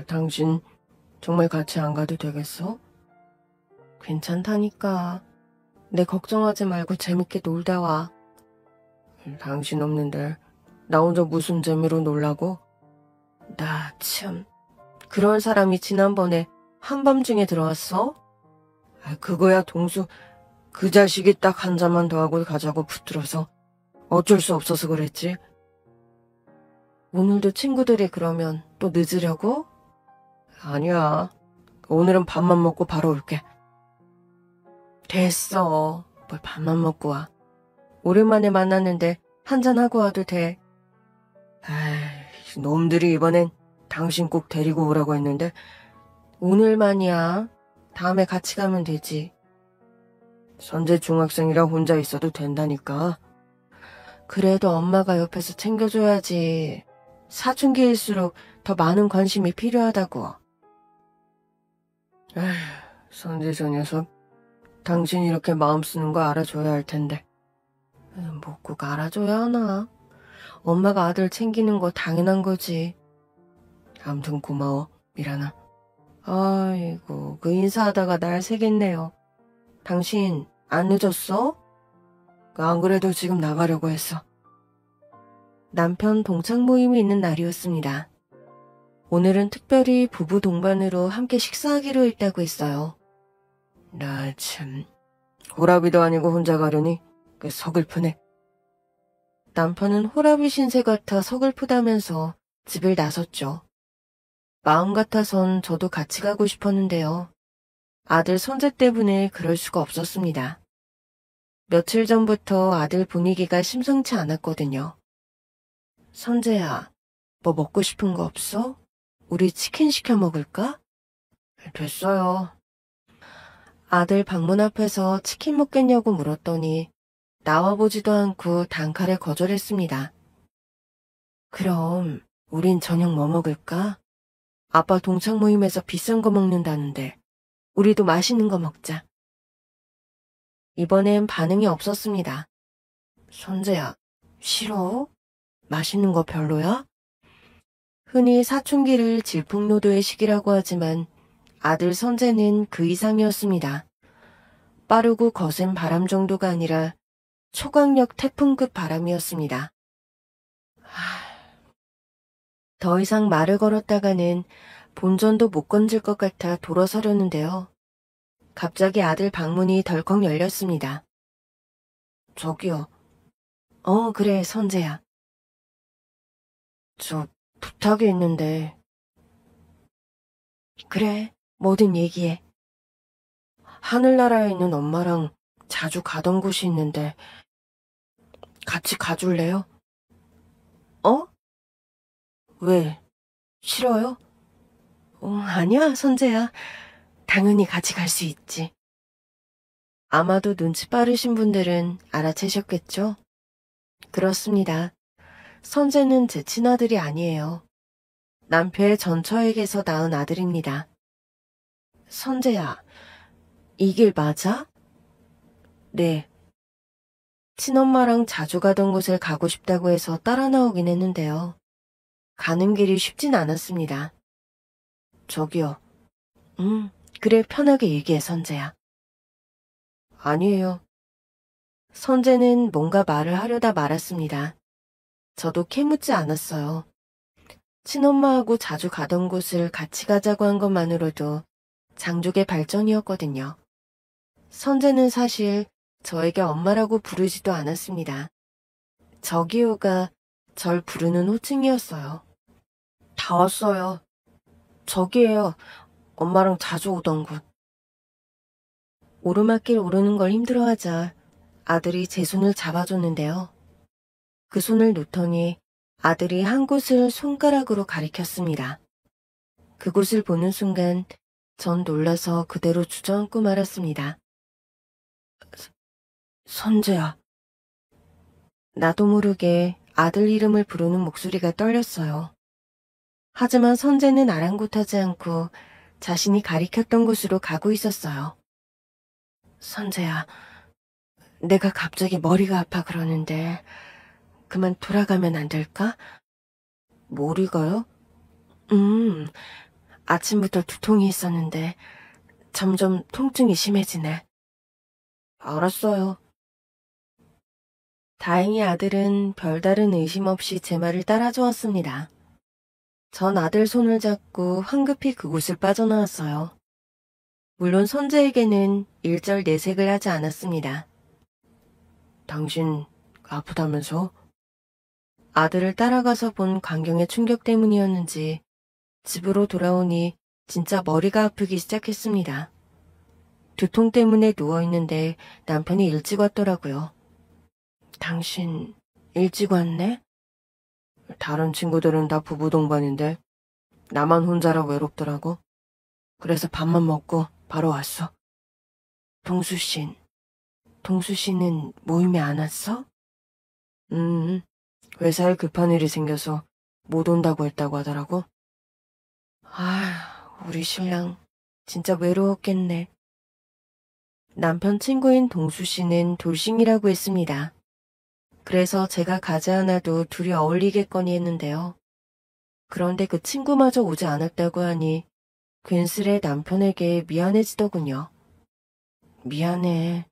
당신 정말 같이 안 가도 되겠어? 괜찮다니까. 내 걱정하지 말고 재밌게 놀다 와. 당신 없는데 나 혼자 무슨 재미로 놀라고? 나 참, 그런 사람이 지난번에 한밤중에 들어왔어? 그거야 동수, 그 자식이 딱 한 잔만 더 하고 가자고 붙들어서 어쩔 수 없어서 그랬지. 오늘도 친구들이 그러면 또 늦으려고? 아니야. 오늘은 밥만 먹고 바로 올게. 됐어. 뭘 밥만 먹고 와. 오랜만에 만났는데 한잔하고 와도 돼. 에이, 놈들이 이번엔 당신 꼭 데리고 오라고 했는데 오늘만이야. 다음에 같이 가면 되지. 선재 중학생이라 혼자 있어도 된다니까. 그래도 엄마가 옆에서 챙겨줘야지. 사춘기일수록 더 많은 관심이 필요하다고. 에휴, 선재 저 녀석. 당신 이렇게 마음 쓰는 거 알아줘야 할 텐데. 뭐 꼭 알아줘야 하나. 엄마가 아들 챙기는 거 당연한 거지. 아무튼 고마워, 미란아. 아이고, 그 인사하다가 날 새겠네요. 당신 안 늦었어? 안 그래도 지금 나가려고 했어. 남편 동창 모임이 있는 날이었습니다. 오늘은 특별히 부부 동반으로 함께 식사하기로 했다고 했어요. 나 참, 호라비도 아니고 혼자 가려니 서글프네. 남편은 호라비 신세 같아 서글프다면서 집을 나섰죠. 마음 같아선 저도 같이 가고 싶었는데요. 아들 선재 때문에 그럴 수가 없었습니다. 며칠 전부터 아들 분위기가 심상치 않았거든요. 선재야, 뭐 먹고 싶은 거 없어? 우리 치킨 시켜 먹을까? 됐어요. 아들 방문 앞에서 치킨 먹겠냐고 물었더니 나와보지도 않고 단칼에 거절했습니다. 그럼 우린 저녁 뭐 먹을까? 아빠 동창 모임에서 비싼 거 먹는다는데 우리도 맛있는 거 먹자. 이번엔 반응이 없었습니다. 선재야, 싫어? 맛있는 거 별로야? 흔히 사춘기를 질풍노도의 시기라고 하지만 아들 선재는 그 이상이었습니다. 빠르고 거센 바람 정도가 아니라 초강력 태풍급 바람이었습니다. 더 이상 말을 걸었다가는 본전도 못 건질 것 같아 돌아서려는데요. 갑자기 아들 방문이 덜컥 열렸습니다. 저기요. 그래, 선재야. 저 부탁이 있는데. 그래, 뭐든 얘기해. 하늘나라에 있는 엄마랑 자주 가던 곳이 있는데 같이 가줄래요? 왜? 싫어요? 아니야, 선재야. 당연히 같이 갈 수 있지. 아마도 눈치 빠르신 분들은 알아채셨겠죠? 그렇습니다. 선재는 제 친아들이 아니에요. 남편의 전처에게서 낳은 아들입니다. 선재야, 이 길 맞아? 네. 친엄마랑 자주 가던 곳을 가고 싶다고 해서 따라 나오긴 했는데요. 가는 길이 쉽진 않았습니다. 저기요. 그래, 편하게 얘기해, 선재야. 아니에요. 선재는 뭔가 말을 하려다 말았습니다. 저도 캐묻지 않았어요. 친엄마하고 자주 가던 곳을 같이 가자고 한 것만으로도 장족의 발전이었거든요. 선재는 사실 저에게 엄마라고 부르지도 않았습니다. 저기요가 절 부르는 호칭이었어요. 다 왔어요. 저기예요. 엄마랑 자주 오던 곳. 오르막길 오르는 걸 힘들어하자 아들이 제 손을 잡아줬는데요. 그 손을 놓더니 아들이 한 곳을 손가락으로 가리켰습니다. 그곳을 보는 순간 전 놀라서 그대로 주저앉고 말았습니다. 선재야. 나도 모르게 아들 이름을 부르는 목소리가 떨렸어요. 하지만 선재는 아랑곳하지 않고 자신이 가리켰던 곳으로 가고 있었어요. 선재야, 내가 갑자기 머리가 아파 그러는데 그만 돌아가면 안 될까? 머리가요? 아침부터 두통이 있었는데 점점 통증이 심해지네. 알았어요. 다행히 아들은 별다른 의심 없이 제 말을 따라주었습니다. 전 아들 손을 잡고 황급히 그곳을 빠져나왔어요. 물론 선재에게는 일절 내색을 하지 않았습니다. 당신 아프다면서? 아들을 따라가서 본 광경의 충격 때문이었는지 집으로 돌아오니 진짜 머리가 아프기 시작했습니다. 두통 때문에 누워있는데 남편이 일찍 왔더라고요. 당신 일찍 왔네? 다른 친구들은 다 부부 동반인데 나만 혼자라 외롭더라고. 그래서 밥만 먹고 바로 왔어. 동수 씨는 모임에 안 왔어? 회사에 급한 일이 생겨서 못 온다고 했다고 하더라고. 우리 신랑 진짜 외로웠겠네. 남편 친구인 동수 씨는 돌싱이라고 했습니다. 그래서 제가 가지 않아도 둘이 어울리겠거니 했는데요. 그런데 그 친구마저 오지 않았다고 하니 괜스레 남편에게 미안해지더군요. 미안해.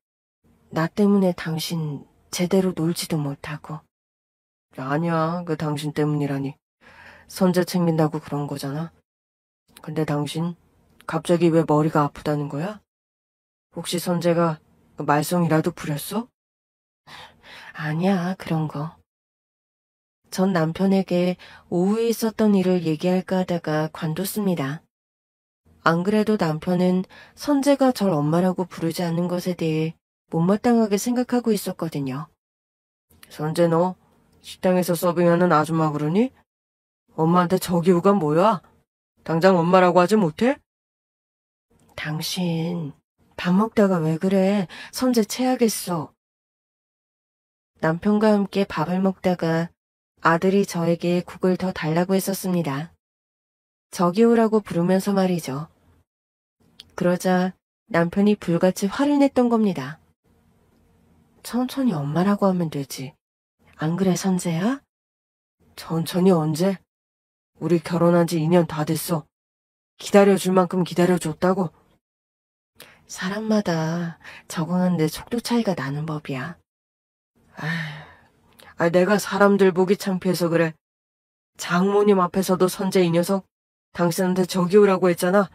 나 때문에 당신 제대로 놀지도 못하고. 아니야, 그 당신 때문이라니. 선재 챙긴다고 그런 거잖아. 근데 당신 갑자기 왜 머리가 아프다는 거야? 혹시 선재가 말썽이라도 부렸어? 아니야, 그런 거. 전 남편에게 오후에 있었던 일을 얘기할까 하다가 관뒀습니다. 안 그래도 남편은 선재가 절 엄마라고 부르지 않는 것에 대해 못마땅하게 생각하고 있었거든요. 선재 너 식당에서 서빙하는 아줌마 부르니? 엄마한테 저기요가 뭐야? 당장 엄마라고 하지 못해? 당신 밥 먹다가 왜 그래? 선재 체하겠어. 남편과 함께 밥을 먹다가 아들이 저에게 국을 더 달라고 했었습니다. 저기요라고 부르면서 말이죠. 그러자 남편이 불같이 화를 냈던 겁니다. 천천히 엄마라고 하면 되지. 안 그래, 선재야? 천천히 언제? 우리 결혼한 지 2년 다 됐어. 기다려줄 만큼 기다려줬다고. 사람마다 적응하는데 속도 차이가 나는 법이야. 내가 사람들 보기 창피해서 그래. 장모님 앞에서도 선재 이 녀석 당신한테 저기 오라고 했잖아.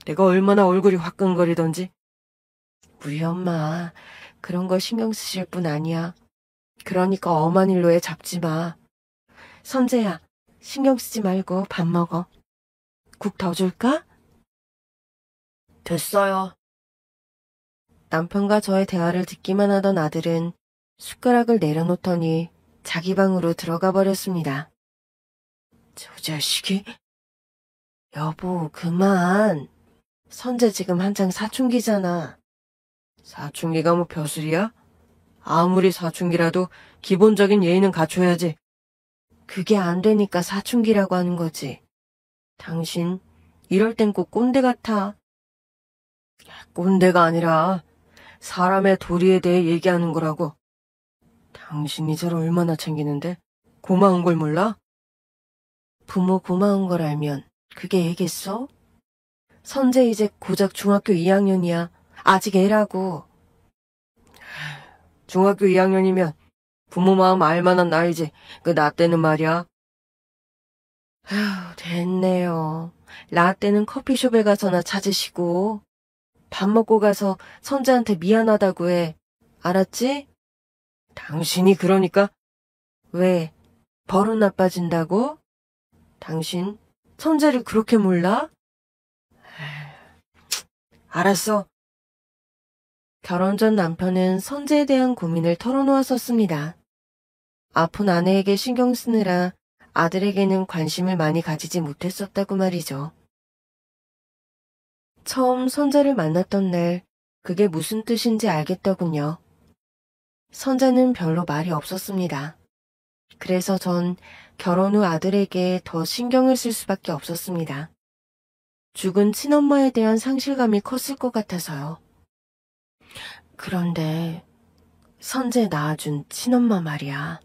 내가 얼마나 얼굴이 화끈거리던지. 우리 엄마 그런 거 신경 쓰실 분 아니야. 그러니까 엄한 일로 해 잡지 마. 선재야, 신경 쓰지 말고 밥 먹어. 국 더 줄까? 됐어요. 남편과 저의 대화를 듣기만 하던 아들은 숟가락을 내려놓더니 자기 방으로 들어가 버렸습니다. 저 자식이? 여보, 그만. 선재 지금 한창 사춘기잖아. 사춘기가 뭐 벼슬이야? 아무리 사춘기라도 기본적인 예의는 갖춰야지. 그게 안 되니까 사춘기라고 하는 거지. 당신 이럴 땐 꼭 꼰대 같아. 꼰대가 아니라 사람의 도리에 대해 얘기하는 거라고. 당신이 저를 얼마나 챙기는데 고마운 걸 몰라? 부모 고마운 걸 알면 그게 애겠어? 선재 이제 고작 중학교 2학년이야. 아직 애라고. 중학교 2학년이면 부모 마음 알만한 나이지. 그 나 때는 말이야. 됐네요. 나 때는 커피숍에 가서나 찾으시고 밥 먹고 가서 선재한테 미안하다고 해. 알았지? 당신이 그러니까. 왜? 버릇 나빠진다고? 당신 선재를 그렇게 몰라? 알았어. 결혼 전 남편은 선재에 대한 고민을 털어놓았었습니다. 아픈 아내에게 신경 쓰느라 아들에게는 관심을 많이 가지지 못했었다고 말이죠. 처음 선재를 만났던 날 그게 무슨 뜻인지 알겠더군요. 선재는 별로 말이 없었습니다. 그래서 전 결혼 후 아들에게 더 신경을 쓸 수밖에 없었습니다. 죽은 친엄마에 대한 상실감이 컸을 것 같아서요. 그런데 선재 낳아준 친엄마 말이야.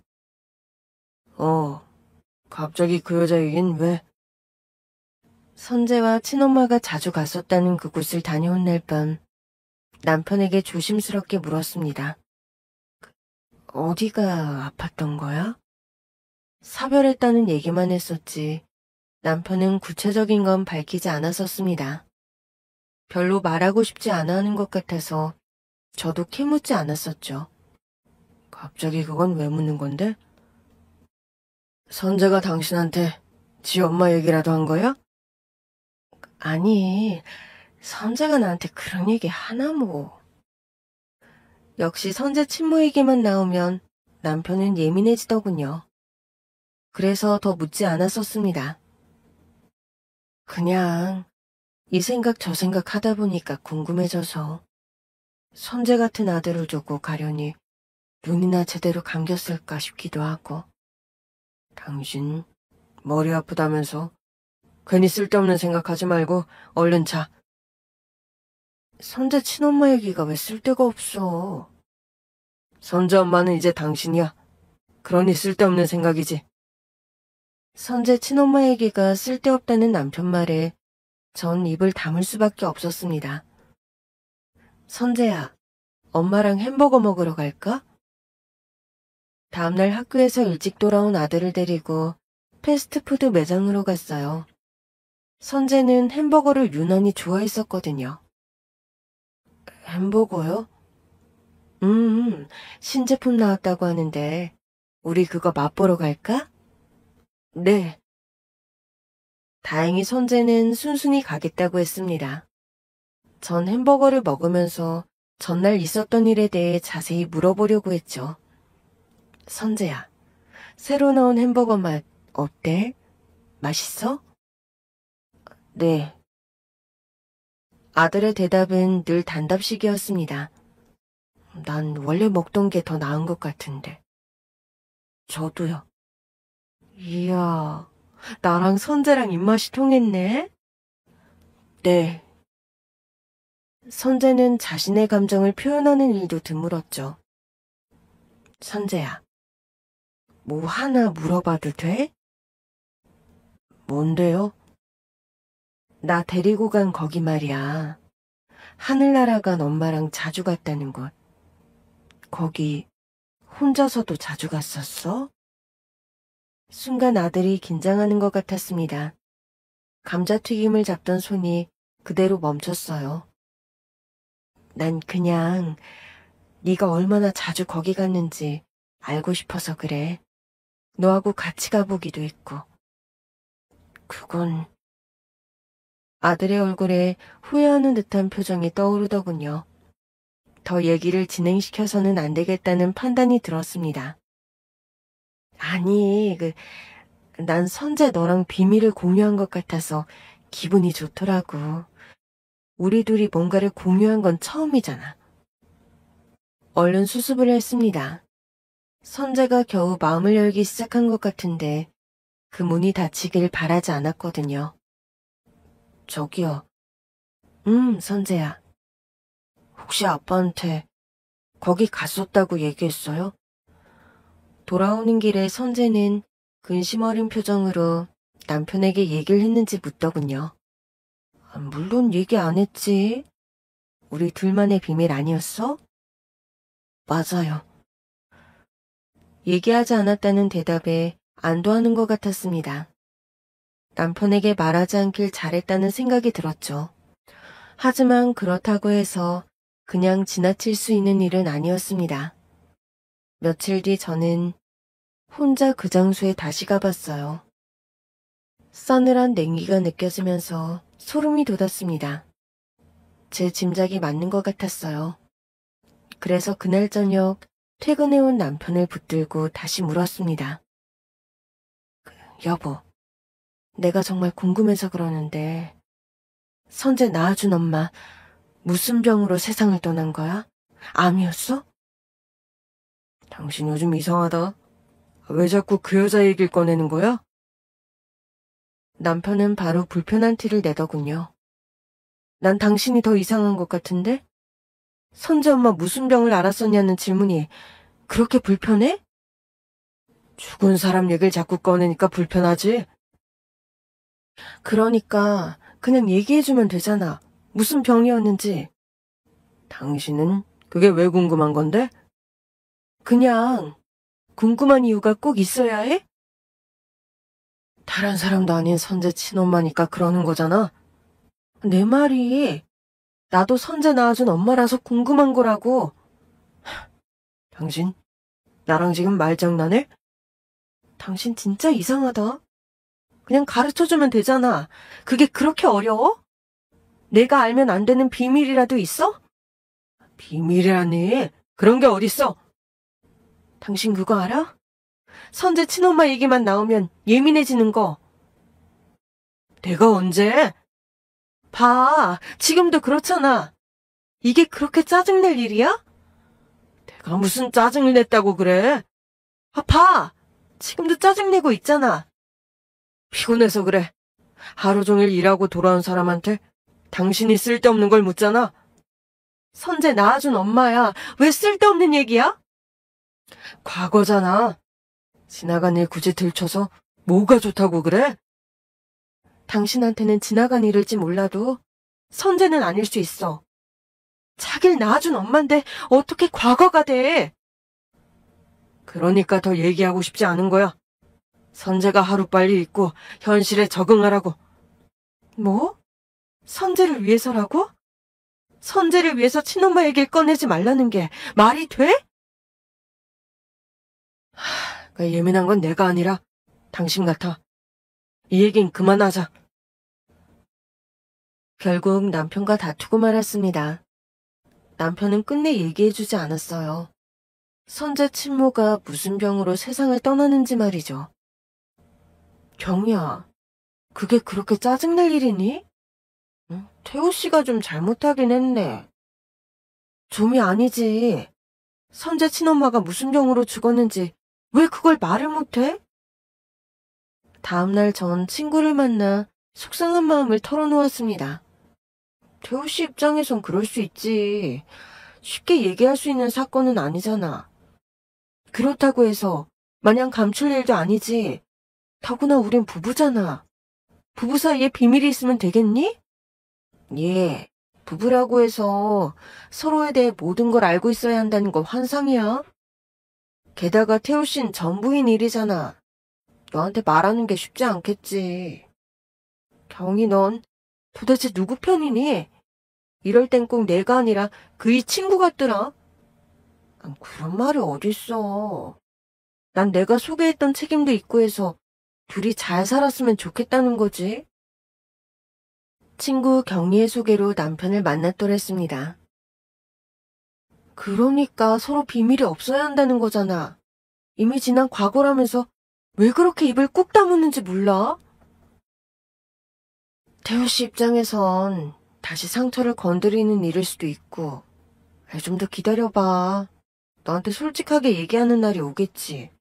갑자기 그 여자 얘긴 왜? 선재와 친엄마가 자주 갔었다는 그곳을 다녀온 날 밤, 남편에게 조심스럽게 물었습니다. 어디가 아팠던 거야? 사별했다는 얘기만 했었지 남편은 구체적인 건 밝히지 않았었습니다. 별로 말하고 싶지 않아 하는 것 같아서 저도 캐묻지 않았었죠. 갑자기 그건 왜 묻는 건데? 선재가 당신한테 지 엄마 얘기라도 한 거야? 아니, 선재가 나한테 그런 얘기 하나 뭐. 역시 선재 친모 얘기만 나오면 남편은 예민해지더군요. 그래서 더 묻지 않았었습니다. 그냥 이 생각 저 생각 하다 보니까 궁금해져서 선재 같은 아들을 두고 가려니 눈이나 제대로 감겼을까 싶기도 하고. 당신 머리 아프다면서 괜히 쓸데없는 생각하지 말고 얼른 자. 선재 친엄마 얘기가 왜 쓸데가 없어. 선재 엄마는 이제 당신이야. 그러니 쓸데없는 생각이지. 선재 친엄마 얘기가 쓸데없다는 남편 말에 전 입을 다물 수밖에 없었습니다. 선재야, 엄마랑 햄버거 먹으러 갈까? 다음날 학교에서 일찍 돌아온 아들을 데리고 패스트푸드 매장으로 갔어요. 선재는 햄버거를 유난히 좋아했었거든요. 햄버거요? 신제품 나왔다고 하는데 우리 그거 맛보러 갈까? 네. 다행히 선재는 순순히 가겠다고 했습니다. 전 햄버거를 먹으면서 전날 있었던 일에 대해 자세히 물어보려고 했죠. 선재야, 새로 나온 햄버거 맛 어때? 맛있어? 네. 아들의 대답은 늘 단답식이었습니다. 난 원래 먹던 게 더 나은 것 같은데. 저도요. 이야, 나랑 선재랑 입맛이 통했네? 네. 선재는 자신의 감정을 표현하는 일도 드물었죠. 선재야, 뭐 하나 물어봐도 돼? 뭔데요? 나 데리고 간 거기 말이야. 하늘나라 간 엄마랑 자주 갔다는 것. 거기 혼자서도 자주 갔었어? 순간 아들이 긴장하는 것 같았습니다. 감자튀김을 잡던 손이 그대로 멈췄어요. 난 그냥 네가 얼마나 자주 거기 갔는지 알고 싶어서 그래. 너하고 같이 가보기도 했고. 그건... 아들의 얼굴에 후회하는 듯한 표정이 떠오르더군요. 더 얘기를 진행시켜서는 안 되겠다는 판단이 들었습니다. 아니, 난 선재 너랑 비밀을 공유한 것 같아서 기분이 좋더라고. 우리 둘이 뭔가를 공유한 건 처음이잖아. 얼른 수습을 했습니다. 선재가 겨우 마음을 열기 시작한 것 같은데 그 문이 닫히길 바라지 않았거든요. 저기요. 선재야. 혹시 아빠한테 거기 갔었다고 얘기했어요? 돌아오는 길에 선재는 근심 어린 표정으로 남편에게 얘기를 했는지 묻더군요. 물론 얘기 안 했지. 우리 둘만의 비밀 아니었어? 맞아요. 얘기하지 않았다는 대답에 안도하는 것 같았습니다. 남편에게 말하지 않길 잘했다는 생각이 들었죠. 하지만 그렇다고 해서 그냥 지나칠 수 있는 일은 아니었습니다. 며칠 뒤 저는 혼자 그 장소에 다시 가봤어요. 싸늘한 냉기가 느껴지면서 소름이 돋았습니다. 제 짐작이 맞는 것 같았어요. 그래서 그날 저녁 퇴근해온 남편을 붙들고 다시 물었습니다. 여보, 내가 정말 궁금해서 그러는데 선재 낳아준 엄마 무슨 병으로 세상을 떠난 거야? 암이었어? 당신 요즘 이상하다. 왜 자꾸 그 여자 얘기를 꺼내는 거야? 남편은 바로 불편한 티를 내더군요. 난 당신이 더 이상한 것 같은데? 선재 엄마 무슨 병을 앓았었냐는 질문이 그렇게 불편해? 죽은 사람 얘기를 자꾸 꺼내니까 불편하지? 그러니까 그냥 얘기해주면 되잖아. 무슨 병이었는지. 당신은 그게 왜 궁금한 건데? 그냥 궁금한 이유가 꼭 있어야 해? 다른 사람도 아닌 선재 친엄마니까 그러는 거잖아. 내 말이 나도 선재 낳아준 엄마라서 궁금한 거라고. 당신 나랑 지금 말장난해? 당신 진짜 이상하다. 그냥 가르쳐주면 되잖아. 그게 그렇게 어려워? 내가 알면 안 되는 비밀이라도 있어? 비밀이라니? 그런 게 어딨어? 당신 그거 알아? 선재 친엄마 얘기만 나오면 예민해지는 거. 내가 언제? 봐, 지금도 그렇잖아. 이게 그렇게 짜증낼 일이야? 내가 무슨 짜증을 냈다고 그래? 아, 봐! 지금도 짜증내고 있잖아. 피곤해서 그래. 하루 종일 일하고 돌아온 사람한테 당신이 쓸데없는 걸 묻잖아. 선재 낳아준 엄마야. 왜 쓸데없는 얘기야? 과거잖아. 지나간 일 굳이 들춰서 뭐가 좋다고 그래? 당신한테는 지나간 일일지 몰라도 선재는 아닐 수 있어. 자기를 낳아준 엄마인데 어떻게 과거가 돼? 그러니까 더 얘기하고 싶지 않은 거야. 선재가 하루빨리 잊고 현실에 적응하라고. 뭐? 선재를 위해서라고? 선재를 위해서 친엄마 얘기를 꺼내지 말라는 게 말이 돼? 예민한 건 내가 아니라 당신 같아. 이 얘긴 그만하자. 결국 남편과 다투고 말았습니다. 남편은 끝내 얘기해주지 않았어요. 선재 친모가 무슨 병으로 세상을 떠나는지 말이죠. 경이야, 그게 그렇게 짜증날 일이니? 응? 태호 씨가 좀 잘못하긴 했네. 좀이 아니지. 선재 친엄마가 무슨 병으로 죽었는지 왜 그걸 말을 못해? 다음날 전 친구를 만나 속상한 마음을 털어놓았습니다. 태호 씨 입장에선 그럴 수 있지. 쉽게 얘기할 수 있는 사건은 아니잖아. 그렇다고 해서 마냥 감출 일도 아니지. 더구나 우린 부부잖아. 부부 사이에 비밀이 있으면 되겠니? 예, 부부라고 해서 서로에 대해 모든 걸 알고 있어야 한다는 거 환상이야. 게다가 태호 씨는 전부인 일이잖아. 너한테 말하는 게 쉽지 않겠지. 경희, 넌 도대체 누구 편이니? 이럴 땐 꼭 내가 아니라 그의 친구 같더라. 그런 말이 어딨어. 난 내가 소개했던 책임도 있고 해서 둘이 잘 살았으면 좋겠다는 거지. 친구 경희의 소개로 남편을 만났더랬습니다. 그러니까 서로 비밀이 없어야 한다는 거잖아. 이미 지난 과거라면서 왜 그렇게 입을 꾹 다무는지 몰라? 태호 씨 입장에선 다시 상처를 건드리는 일일 수도 있고. 좀 더 기다려봐. 너한테 솔직하게 얘기하는 날이 오겠지.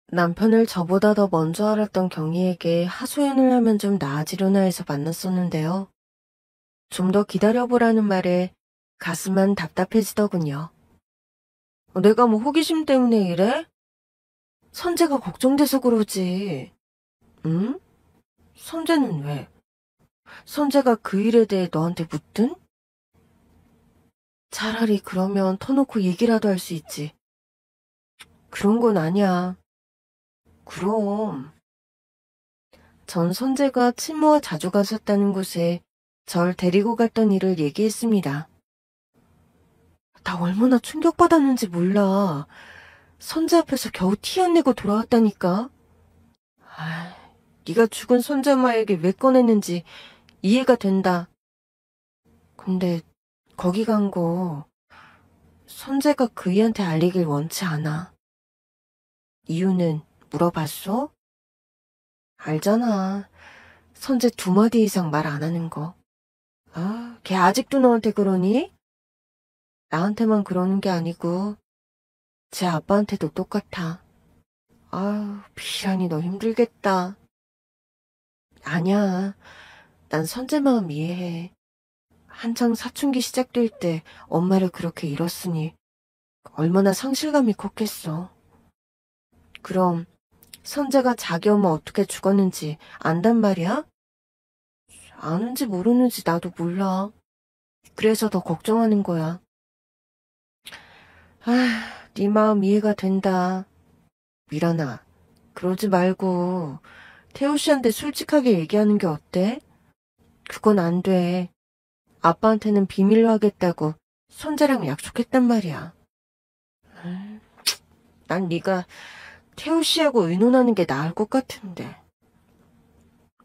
남편을 저보다 더 먼저 알았던 경희에게 하소연을 하면 좀 나아지려나 해서 만났었는데요. 좀 더 기다려보라는 말에 가슴만 답답해지더군요. 내가 뭐 호기심 때문에 이래? 선재가 걱정돼서 그러지. 응? 선재는 왜? 선재가 그 일에 대해 너한테 묻든? 차라리 그러면 터놓고 얘기라도 할 수 있지. 그런 건 아니야. 그럼. 전 선재가 친모와 자주 갔었다는 곳에 절 데리고 갔던 일을 얘기했습니다. 나 얼마나 충격받았는지 몰라. 선재 앞에서 겨우 티 안 내고 돌아왔다니까. 네가 죽은 선재 엄마에게 왜 꺼냈는지 이해가 된다. 근데 거기 간 거 선재가 그이한테 알리길 원치 않아. 이유는 물어봤어? 알잖아. 선재 2마디 이상 말 안 하는 거. 걔 아직도 너한테 그러니? 나한테만 그러는 게 아니고 제 아빠한테도 똑같아. 비란이 너 힘들겠다. 아니야. 난 선재 마음 이해해. 한창 사춘기 시작될 때 엄마를 그렇게 잃었으니 얼마나 상실감이 컸겠어. 그럼 선재가 자기 엄마 어떻게 죽었는지 안단 말이야? 아는지 모르는지 나도 몰라. 그래서 더 걱정하는 거야. 네 마음 이해가 된다. 미란아, 그러지 말고 태호 씨한테 솔직하게 얘기하는 게 어때? 그건 안 돼. 아빠한테는 비밀로 하겠다고 선재랑 약속했단 말이야. 난 네가 태호 씨하고 의논하는 게 나을 것 같은데.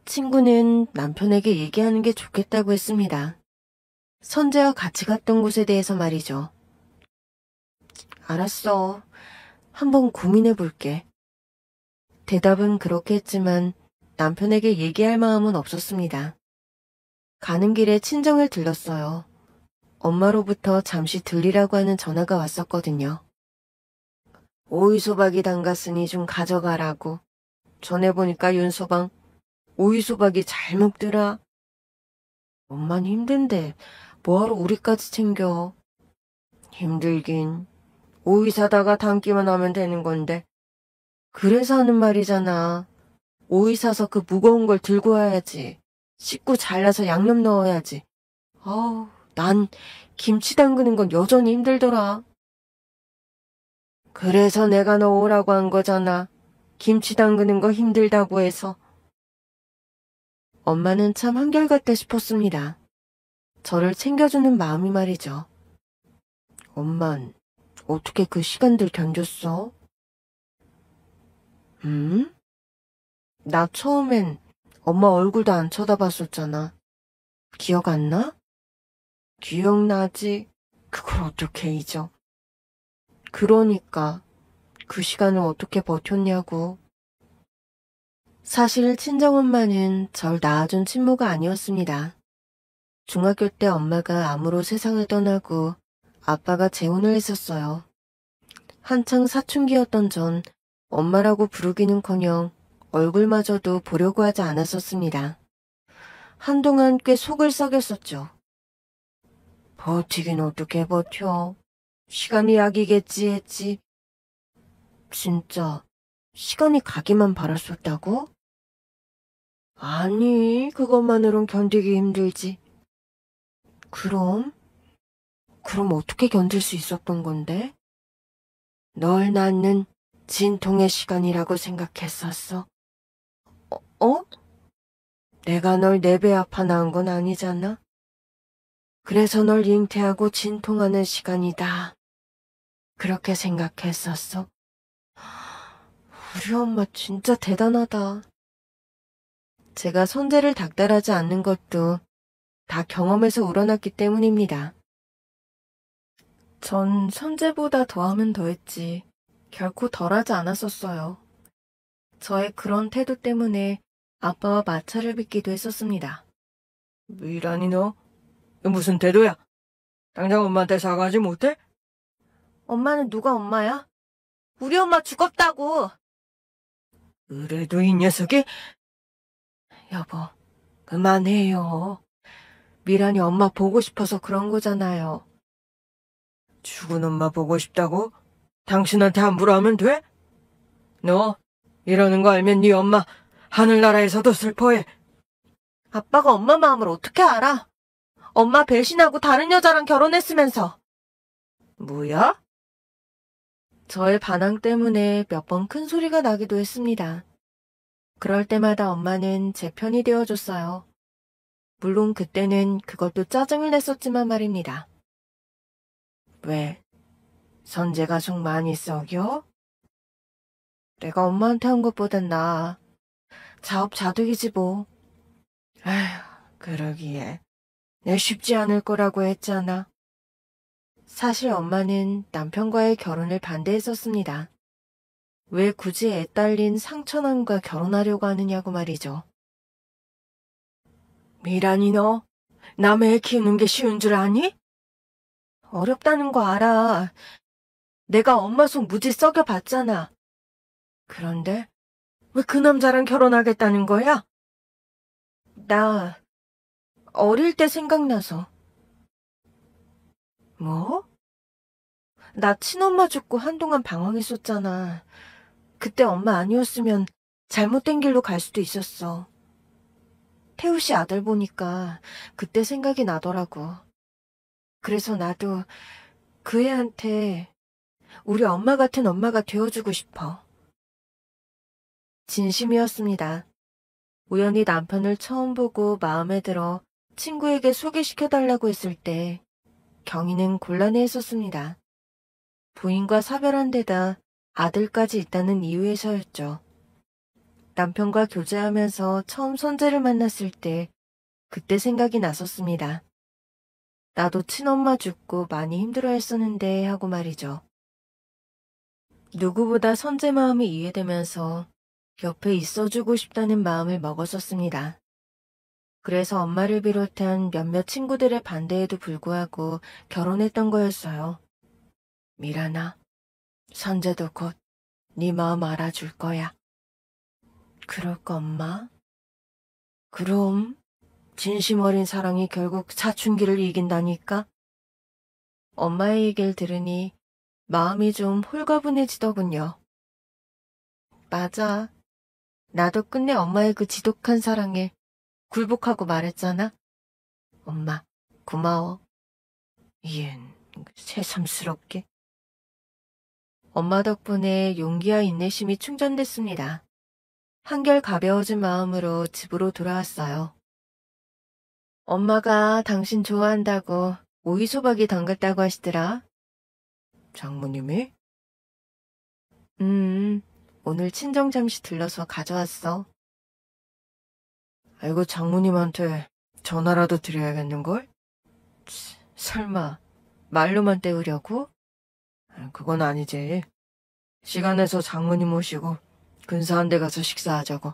친구는 남편에게 얘기하는 게 좋겠다고 했습니다. 선재와 같이 갔던 곳에 대해서 말이죠. 알았어. 한번 고민해 볼게. 대답은 그렇게 했지만 남편에게 얘기할 마음은 없었습니다. 가는 길에 친정을 들렀어요. 엄마로부터 잠시 들리라고 하는 전화가 왔었거든요. 오이소박이 담갔으니 좀 가져가라고. 전해보니까 윤서방 오이소박이 잘 먹더라. 엄만 힘든데 뭐하러 우리까지 챙겨. 힘들긴. 오이 사다가 담기만 하면 되는 건데. 그래서 하는 말이잖아. 오이 사서 그 무거운 걸 들고 와야지. 씻고 잘라서 양념 넣어야지. 난 김치 담그는 건 여전히 힘들더라. 그래서 내가 너 오라고 한 거잖아. 김치 담그는 거 힘들다고 해서. 엄마는 참 한결같다 싶었습니다. 저를 챙겨주는 마음이 말이죠. 엄만 어떻게 그 시간들 견뎠어? 나 처음엔 엄마 얼굴도 안 쳐다봤었잖아. 기억 안 나? 기억나지. 그걸 어떻게 잊어. 그러니까 그 시간을 어떻게 버텼냐고. 사실 친정엄마는 절 낳아준 친모가 아니었습니다. 중학교 때 엄마가 암으로 세상을 떠나고 아빠가 재혼을 했었어요. 한창 사춘기였던 전 엄마라고 부르기는커녕 얼굴마저도 보려고 하지 않았었습니다. 한동안 꽤 속을 썩였었죠. 버티긴 어떻게 버텨. 시간이 약이겠지 했지. 진짜 시간이 가기만 바랐었다고? 아니, 그것만으론 견디기 힘들지. 그럼 어떻게 견딜 수 있었던 건데? 널 낳는 진통의 시간이라고 생각했었어. 어? 내가 널 4배 아파 낳은 건 아니잖아. 그래서 널 잉태하고 진통하는 시간이다. 그렇게 생각했었어. 우리 엄마 진짜 대단하다. 제가 선재를 닥달하지 않는 것도 다 경험에서 우러났기 때문입니다. 전 선재보다 더하면 더했지 결코 덜하지 않았었어요. 저의 그런 태도 때문에 아빠와 마찰을 빚기도 했었습니다. 미란이 너 무슨 태도야? 당장 엄마한테 사과하지 못해? 엄마는 누가 엄마야? 우리 엄마 죽었다고. 그래도 이 녀석이... 여보, 그만해요. 미란이 엄마 보고 싶어서 그런 거잖아요. 죽은 엄마 보고 싶다고? 당신한테 함부로 하면 돼? 너 이러는 거 알면 네 엄마 하늘나라에서도 슬퍼해. 아빠가 엄마 마음을 어떻게 알아? 엄마 배신하고 다른 여자랑 결혼했으면서. 뭐야? 저의 반항 때문에 몇 번 큰 소리가 나기도 했습니다. 그럴 때마다 엄마는 제 편이 되어줬어요. 물론 그때는 그것도 짜증을 냈었지만 말입니다. 왜? 선재가 속 많이 썩여? 내가 엄마한테 한 것보단 나아. 자업자득이지 뭐. 아휴, 그러기에 내 쉽지 않을 거라고 했잖아. 사실 엄마는 남편과의 결혼을 반대했었습니다. 왜 굳이 애 딸린 상처남과 결혼하려고 하느냐고 말이죠. 미란이 너 남의 애 키우는 게 쉬운 줄 아니? 어렵다는 거 알아. 내가 엄마 속 무지 썩여봤잖아. 그런데 왜 그 남자랑 결혼하겠다는 거야? 나 어릴 때 생각나서. 뭐? 나 친엄마 죽고 한동안 방황했었잖아. 그때 엄마 아니었으면 잘못된 길로 갈 수도 있었어. 태우 씨 아들 보니까 그때 생각이 나더라고. 그래서 나도 그 애한테 우리 엄마 같은 엄마가 되어주고 싶어. 진심이었습니다. 우연히 남편을 처음 보고 마음에 들어 친구에게 소개시켜달라고 했을 때 경희는 곤란해했었습니다. 부인과 사별한 데다 아들까지 있다는 이유에서였죠. 남편과 교제하면서 처음 선재를 만났을 때 그때 생각이 났었습니다. 나도 친엄마 죽고 많이 힘들어했었는데 하고 말이죠. 누구보다 선재 마음이 이해되면서 옆에 있어주고 싶다는 마음을 먹었었습니다. 그래서 엄마를 비롯한 몇몇 친구들의 반대에도 불구하고 결혼했던 거였어요. 미란아, 선재도 곧 네 마음 알아줄 거야. 그럴까, 엄마? 그럼 진심 어린 사랑이 결국 사춘기를 이긴다니까? 엄마의 얘기를 들으니 마음이 좀 홀가분해지더군요. 맞아. 나도 끝내 엄마의 그 지독한 사랑에 굴복하고 말했잖아. 엄마, 고마워. 이엔 새삼스럽게. 엄마 덕분에 용기와 인내심이 충전됐습니다. 한결 가벼워진 마음으로 집으로 돌아왔어요. 엄마가 당신 좋아한다고 오이소박이 담갔다고 하시더라. 장모님이? 오늘 친정 잠시 들러서 가져왔어. 아이고, 장모님한테 전화라도 드려야겠는걸? 설마 말로만 때우려고? 그건 아니지. 시간 내서 장모님 모시고 근사한 데 가서 식사하자고.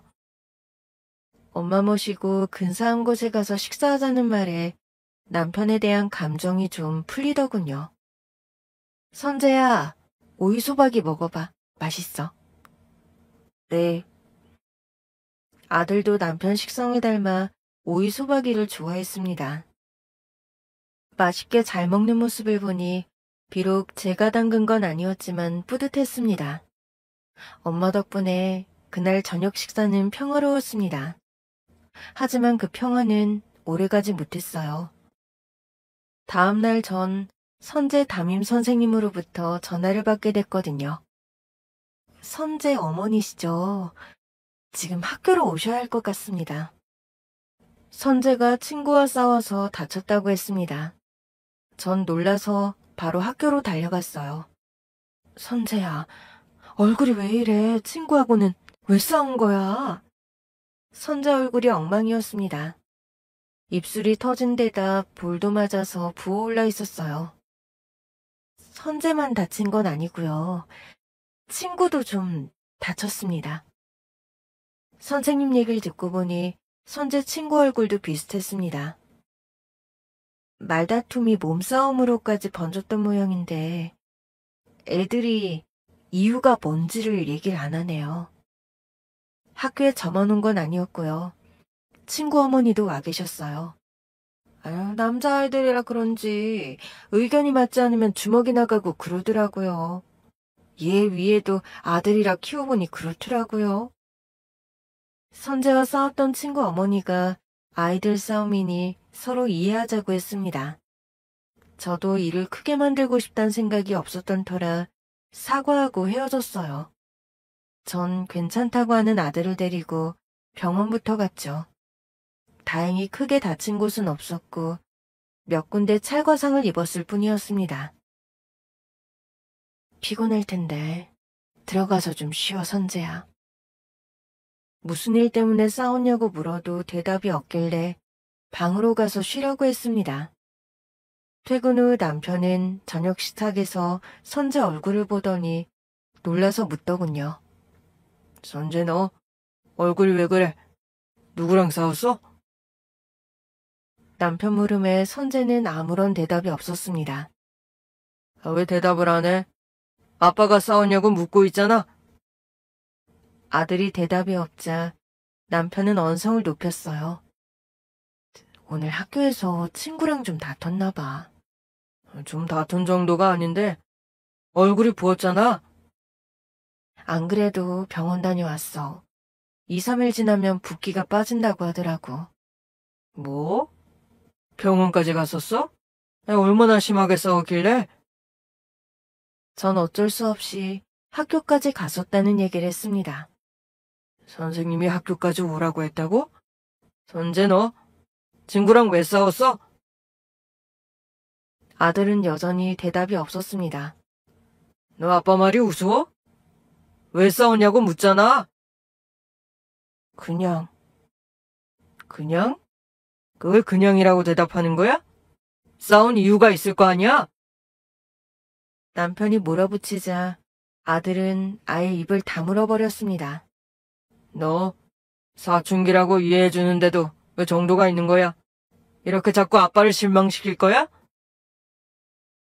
엄마 모시고 근사한 곳에 가서 식사하자는 말에 남편에 대한 감정이 좀 풀리더군요. 선재야, 오이소박이 먹어봐. 맛있어. 네. 아들도 남편 식성을 닮아 오이소박이를 좋아했습니다. 맛있게 잘 먹는 모습을 보니 비록 제가 담근 건 아니었지만 뿌듯했습니다. 엄마 덕분에 그날 저녁 식사는 평화로웠습니다. 하지만 그 평화는 오래가지 못했어요. 다음날 전 선재 담임 선생님으로부터 전화를 받게 됐거든요. 선재 어머니시죠? 지금 학교로 오셔야 할 것 같습니다. 선재가 친구와 싸워서 다쳤다고 했습니다. 전 놀라서 바로 학교로 달려갔어요. 선재야, 얼굴이 왜 이래? 친구하고는 왜 싸운 거야? 선재 얼굴이 엉망이었습니다. 입술이 터진 데다 볼도 맞아서 부어올라 있었어요. 선재만 다친 건 아니고요. 친구도 좀 다쳤습니다. 선생님 얘기를 듣고 보니 선재 친구 얼굴도 비슷했습니다. 말다툼이 몸싸움으로까지 번졌던 모양인데 애들이 이유가 뭔지를 얘기를 안 하네요. 학교에 저만 온 건 아니었고요. 친구 어머니도 와 계셨어요. 남자아이들이라 그런지 의견이 맞지 않으면 주먹이 나가고 그러더라고요. 얘 위에도 아들이라 키워보니 그렇더라고요. 선재와 싸웠던 친구 어머니가 아이들 싸움이니 서로 이해하자고 했습니다. 저도 일을 크게 만들고 싶다는 생각이 없었던 터라 사과하고 헤어졌어요. 전 괜찮다고 하는 아들을 데리고 병원부터 갔죠. 다행히 크게 다친 곳은 없었고 몇 군데 찰과상을 입었을 뿐이었습니다. 피곤할 텐데 들어가서 좀 쉬어, 선재야. 무슨 일 때문에 싸웠냐고 물어도 대답이 없길래 방으로 가서 쉬려고 했습니다. 퇴근 후 남편은 저녁 식탁에서 선재 얼굴을 보더니 놀라서 묻더군요. 선재, 너 얼굴이 왜 그래? 누구랑 싸웠어? 남편 물음에 선재는 아무런 대답이 없었습니다. 왜 대답을 안 해? 아빠가 싸웠냐고 묻고 있잖아. 아들이 대답이 없자 남편은 언성을 높였어요. 오늘 학교에서 친구랑 좀 다퉜나 봐. 좀 다툰 정도가 아닌데 얼굴이 부었잖아. 안 그래도 병원 다녀왔어. 2, 3일 지나면 붓기가 빠진다고 하더라고. 뭐? 병원까지 갔었어? 얼마나 심하게 싸웠길래? 전 어쩔 수 없이 학교까지 갔었다는 얘기를 했습니다. 선생님이 학교까지 오라고 했다고? 선재 너 친구랑 왜 싸웠어? 아들은 여전히 대답이 없었습니다. 너 아빠 말이 우스워? 왜 싸웠냐고 묻잖아. 그냥. 그냥? 그걸 그냥이라고 대답하는 거야? 싸운 이유가 있을 거 아니야? 남편이 몰아붙이자 아들은 아예 입을 다물어 버렸습니다. 너 사춘기라고 이해해주는데도 왜 정도가 있는 거야? 이렇게 자꾸 아빠를 실망시킬 거야?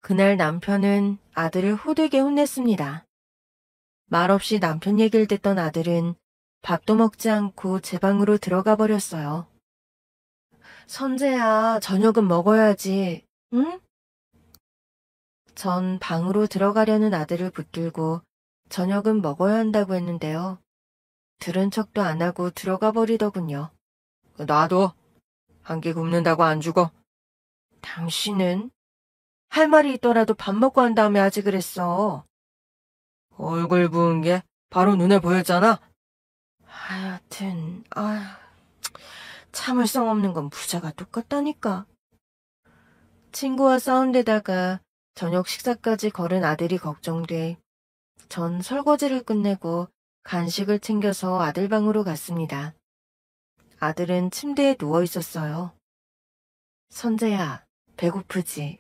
그날 남편은 아들을 호되게 혼냈습니다. 말없이 남편 얘기를 듣던 아들은 밥도 먹지 않고 제 방으로 들어가 버렸어요. 선재야, 저녁은 먹어야지, 응? 전 방으로 들어가려는 아들을 붙들고 저녁은 먹어야 한다고 했는데요. 들은 척도 안 하고 들어가 버리더군요. 놔둬. 한 끼 굶는다고 안 죽어. 당신은? 할 말이 있더라도 밥 먹고 한 다음에 하지 그랬어. 얼굴 부은 게 바로 눈에 보였잖아. 하여튼, 참을성 없는 건 부자가 똑같다니까. 친구와 싸운 데다가 저녁 식사까지 거른 아들이 걱정돼 전 설거지를 끝내고 간식을 챙겨서 아들 방으로 갔습니다. 아들은 침대에 누워 있었어요. 선재야, 배고프지?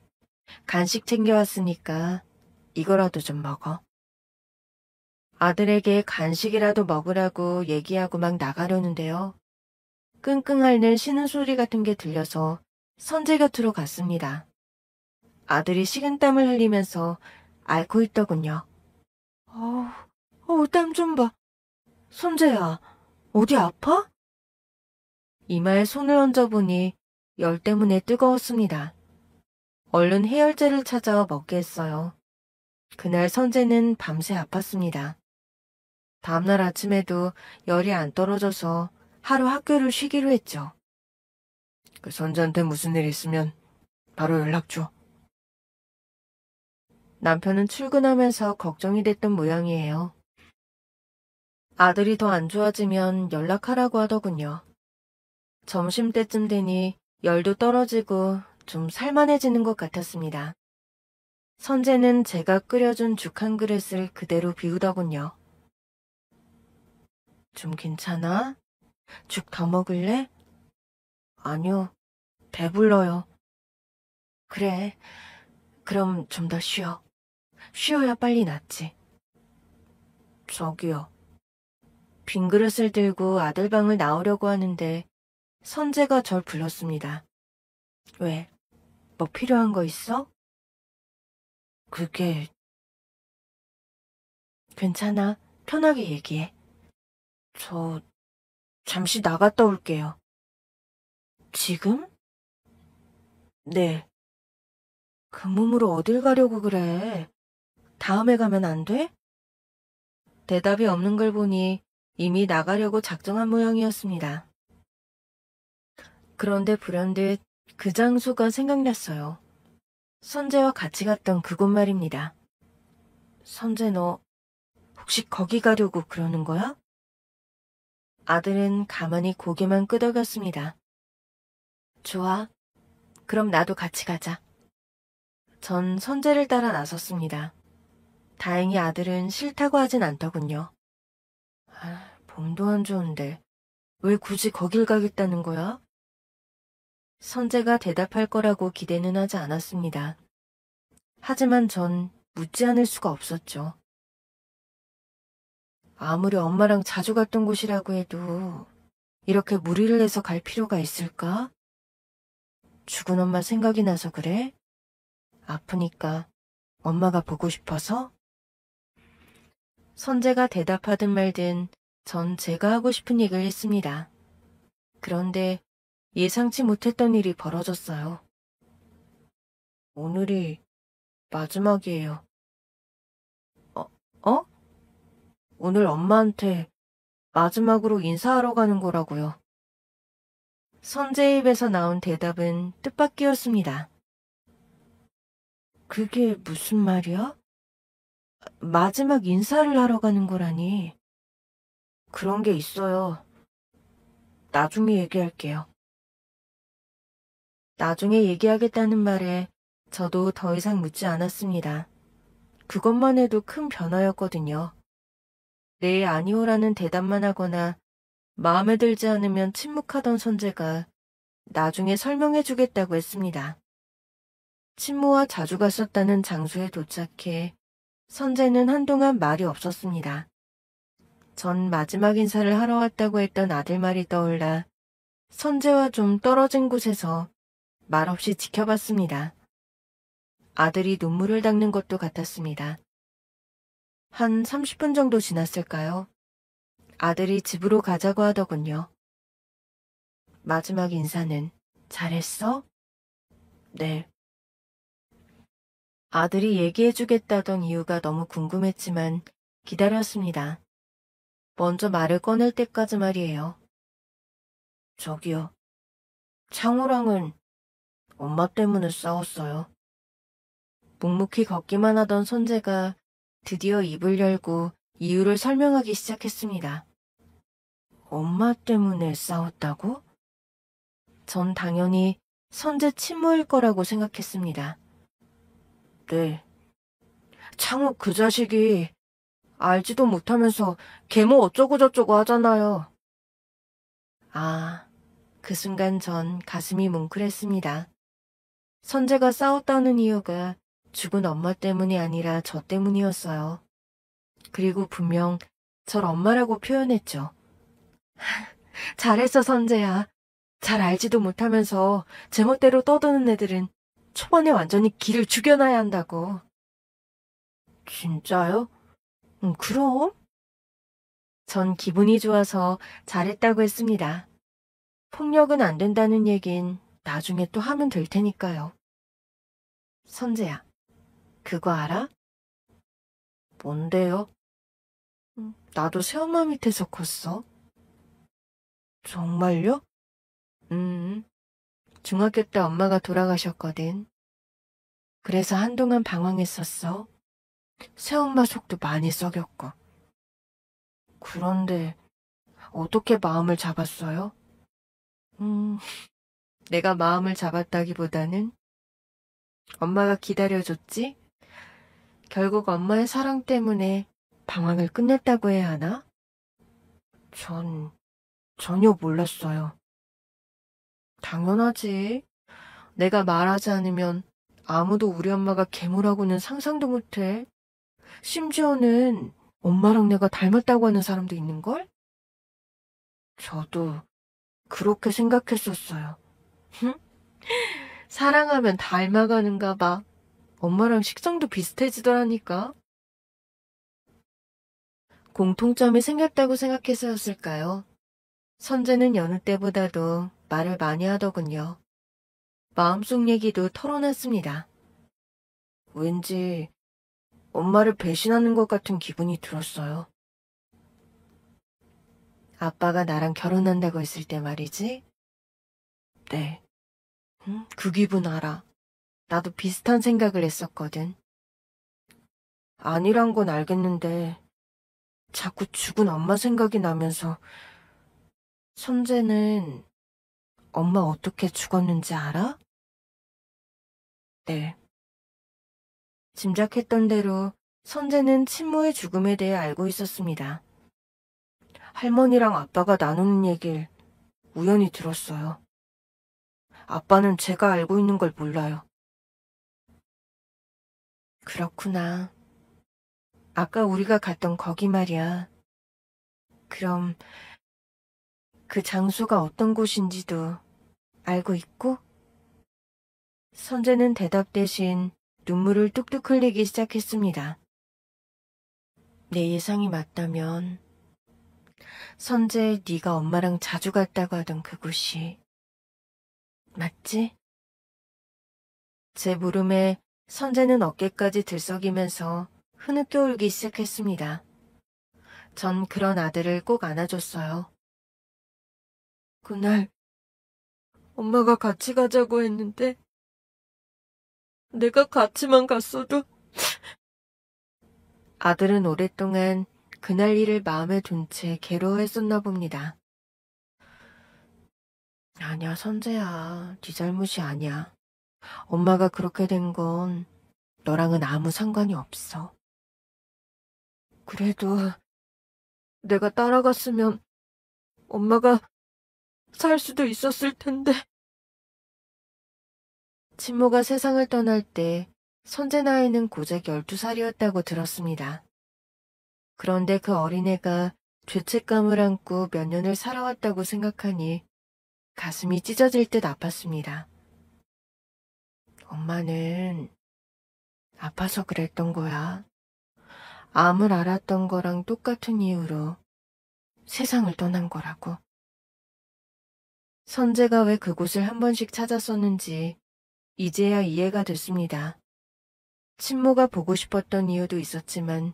간식 챙겨왔으니까 이거라도 좀 먹어. 아들에게 간식이라도 먹으라고 얘기하고 막 나가려는데요. 끙끙 앓는 쉬는 소리 같은 게 들려서 선재 곁으로 갔습니다. 아들이 식은땀을 흘리면서 앓고 있더군요. 땀 좀 봐. 선재야, 어디 아파? 이마에 손을 얹어보니 열 때문에 뜨거웠습니다. 얼른 해열제를 찾아 먹게 했어요. 그날 선재는 밤새 아팠습니다. 다음날 아침에도 열이 안 떨어져서 하루 학교를 쉬기로 했죠. 그 선재한테 무슨 일 있으면 바로 연락 줘. 남편은 출근하면서 걱정이 됐던 모양이에요. 아들이 더 안 좋아지면 연락하라고 하더군요. 점심때쯤 되니 열도 떨어지고 좀 살만해지는 것 같았습니다. 선재는 제가 끓여준 죽 한 그릇을 그대로 비우더군요. 좀 괜찮아? 죽 더 먹을래? 아니요, 배불러요. 그래, 그럼 좀 더 쉬어. 쉬어야 빨리 낫지. 저기요. 빈 그릇을 들고 아들 방을 나오려고 하는데 선재가 절 불렀습니다. 왜? 뭐 필요한 거 있어? 그게... 괜찮아. 편하게 얘기해. 저 잠시 나갔다 올게요. 지금? 네. 그 몸으로 어딜 가려고 그래? 다음에 가면 안 돼? 대답이 없는 걸 보니 이미 나가려고 작정한 모양이었습니다. 그런데 불현듯 그 장소가 생각났어요. 선재와 같이 갔던 그곳 말입니다. 선재 너 혹시 거기 가려고 그러는 거야? 아들은 가만히 고개만 끄덕였습니다. 좋아. 그럼 나도 같이 가자. 전 선재를 따라 나섰습니다. 다행히 아들은 싫다고 하진 않더군요. 몸도 안 좋은데 왜 굳이 거길 가겠다는 거야? 선재가 대답할 거라고 기대는 하지 않았습니다. 하지만 전 묻지 않을 수가 없었죠. 아무리 엄마랑 자주 갔던 곳이라고 해도 이렇게 무리를 해서 갈 필요가 있을까? 죽은 엄마 생각이 나서 그래? 아프니까 엄마가 보고 싶어서? 선재가 대답하든 말든 전 제가 하고 싶은 얘기를 했습니다. 그런데 예상치 못했던 일이 벌어졌어요. 오늘이 마지막이에요. 어? 오늘 엄마한테 마지막으로 인사하러 가는 거라고요. 선재의 입에서 나온 대답은 뜻밖이었습니다. 그게 무슨 말이야? 마지막 인사를 하러 가는 거라니. 그런 게 있어요. 나중에 얘기할게요. 나중에 얘기하겠다는 말에 저도 더 이상 묻지 않았습니다. 그것만 해도 큰 변화였거든요. 네, 아니오라는 대답만 하거나 마음에 들지 않으면 침묵하던 선재가 나중에 설명해주겠다고 했습니다. 친모와 자주 갔었다는 장소에 도착해 선재는 한동안 말이 없었습니다. 전 마지막 인사를 하러 왔다고 했던 아들 말이 떠올라 선재와 좀 떨어진 곳에서 말없이 지켜봤습니다. 아들이 눈물을 닦는 것도 같았습니다. 한 30분 정도 지났을까요? 아들이 집으로 가자고 하더군요. 마지막 인사는 잘했어? 네. 아들이 얘기해주겠다던 이유가 너무 궁금했지만 기다렸습니다. 먼저 말을 꺼낼 때까지 말이에요. 저기요. 창호랑은 엄마 때문에 싸웠어요. 묵묵히 걷기만 하던 선재가 드디어 입을 열고 이유를 설명하기 시작했습니다. 엄마 때문에 싸웠다고? 전 당연히 선재 친모일 거라고 생각했습니다. 네. 창호 그 자식이 알지도 못하면서 계모 어쩌고저쩌고 하잖아요. 아, 그 순간 전 가슴이 뭉클했습니다. 선재가 싸웠다는 이유가 죽은 엄마 때문이 아니라 저 때문이었어요. 그리고 분명 절 엄마라고 표현했죠. 잘했어, 선재야. 잘 알지도 못하면서 제멋대로 떠드는 애들은 초반에 완전히 기를 죽여놔야 한다고. 진짜요? 그럼? 전 기분이 좋아서 잘했다고 했습니다. 폭력은 안 된다는 얘긴 나중에 또 하면 될 테니까요. 선재야, 그거 알아? 뭔데요? 나도 새엄마 밑에서 컸어. 정말요? 중학교 때 엄마가 돌아가셨거든. 그래서 한동안 방황했었어. 새엄마 속도 많이 썩였고. 그런데 어떻게 마음을 잡았어요? 내가 마음을 잡았다기보다는 엄마가 기다려줬지? 결국 엄마의 사랑 때문에 방황을 끝냈다고 해야 하나? 전 전혀 몰랐어요. 당연하지. 내가 말하지 않으면 아무도 우리 엄마가 괴물하고는 상상도 못해. 심지어는 엄마랑 내가 닮았다고 하는 사람도 있는걸? 저도 그렇게 생각했었어요. 사랑하면 닮아가는가 봐. 엄마랑 식성도 비슷해지더라니까. 공통점이 생겼다고 생각해서였을까요? 선재는 여느 때보다도 말을 많이 하더군요. 마음속 얘기도 털어놨습니다. 왠지 엄마를 배신하는 것 같은 기분이 들었어요. 아빠가 나랑 결혼한다고 했을 때 말이지? 네. 그 기분 알아. 나도 비슷한 생각을 했었거든. 아니란 건 알겠는데 자꾸 죽은 엄마 생각이 나면서 선재는 엄마 어떻게 죽었는지 알아? 네. 짐작했던 대로 선재는 친모의 죽음에 대해 알고 있었습니다. 할머니랑 아빠가 나누는 얘기를 우연히 들었어요. 아빠는 제가 알고 있는 걸 몰라요. 그렇구나. 아까 우리가 갔던 거기 말이야. 그럼 그 장소가 어떤 곳인지도 알고 있고? 선재는 대답 대신 눈물을 뚝뚝 흘리기 시작했습니다. 내 예상이 맞다면 선재 네가 엄마랑 자주 갔다고 하던 그곳이 맞지? 제 물음에 선재는 어깨까지 들썩이면서 흐느껴 울기 시작했습니다. 전 그런 아들을 꼭 안아줬어요. 그날 엄마가 같이 가자고 했는데 내가 같이만 갔어도 아들은 오랫동안 그날 일을 마음에 둔 채 괴로워했었나 봅니다. 아니야, 선재야. 네 잘못이 아니야. 엄마가 그렇게 된 건 너랑은 아무 상관이 없어. 그래도 내가 따라갔으면 엄마가 살 수도 있었을 텐데. 친모가 세상을 떠날 때 선재 나이는 고작 12살이었다고 들었습니다. 그런데 그 어린애가 죄책감을 안고 몇 년을 살아왔다고 생각하니 가슴이 찢어질 듯 아팠습니다. 엄마는 아파서 그랬던 거야. 암을 앓았던 거랑 똑같은 이유로 세상을 떠난 거라고. 선재가 왜 그곳을 한 번씩 찾았었는지 이제야 이해가 됐습니다. 친모가 보고 싶었던 이유도 있었지만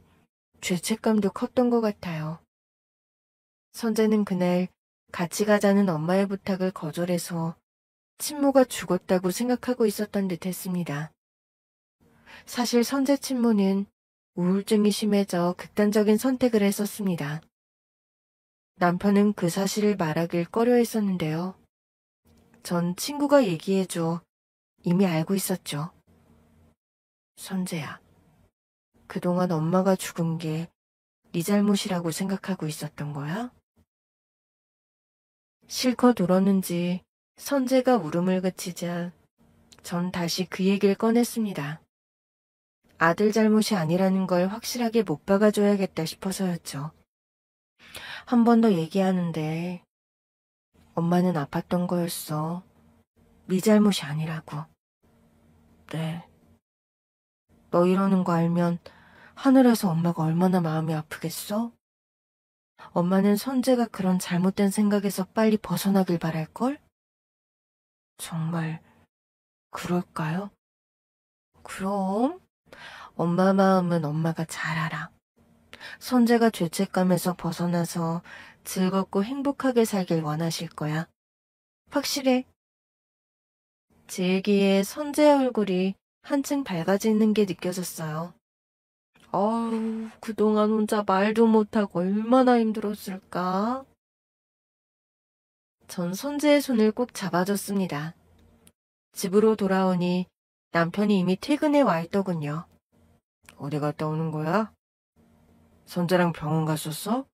죄책감도 컸던 것 같아요. 선재는 그날 같이 가자는 엄마의 부탁을 거절해서 친모가 죽었다고 생각하고 있었던 듯 했습니다. 사실 선재 친모는 우울증이 심해져 극단적인 선택을 했었습니다. 남편은 그 사실을 말하길 꺼려했었는데요. 전 친구가 얘기해줘 이미 알고 있었죠. 선재야, 그동안 엄마가 죽은 게 네 잘못이라고 생각하고 있었던 거야? 실컷 울었는지 선재가 울음을 그치자 전 다시 그 얘기를 꺼냈습니다. 아들 잘못이 아니라는 걸 확실하게 못 박아줘야겠다 싶어서였죠. 한 번 더 얘기하는데 엄마는 아팠던 거였어. 네 잘못이 아니라고. 네. 너 이러는 거 알면 하늘에서 엄마가 얼마나 마음이 아프겠어? 엄마는 선재가 그런 잘못된 생각에서 빨리 벗어나길 바랄걸? 정말 그럴까요? 그럼 엄마 마음은 엄마가 잘 알아. 선재가 죄책감에서 벗어나서 즐겁고 행복하게 살길 원하실 거야. 확실해. 제 얘기에 선재의 얼굴이 한층 밝아지는 게 느껴졌어요. 아우, 그동안 혼자 말도 못하고 얼마나 힘들었을까? 전 선재의 손을 꼭 잡아줬습니다. 집으로 돌아오니 남편이 이미 퇴근해 와 있더군요. 어디 갔다 오는 거야? 선재랑 병원 갔었어?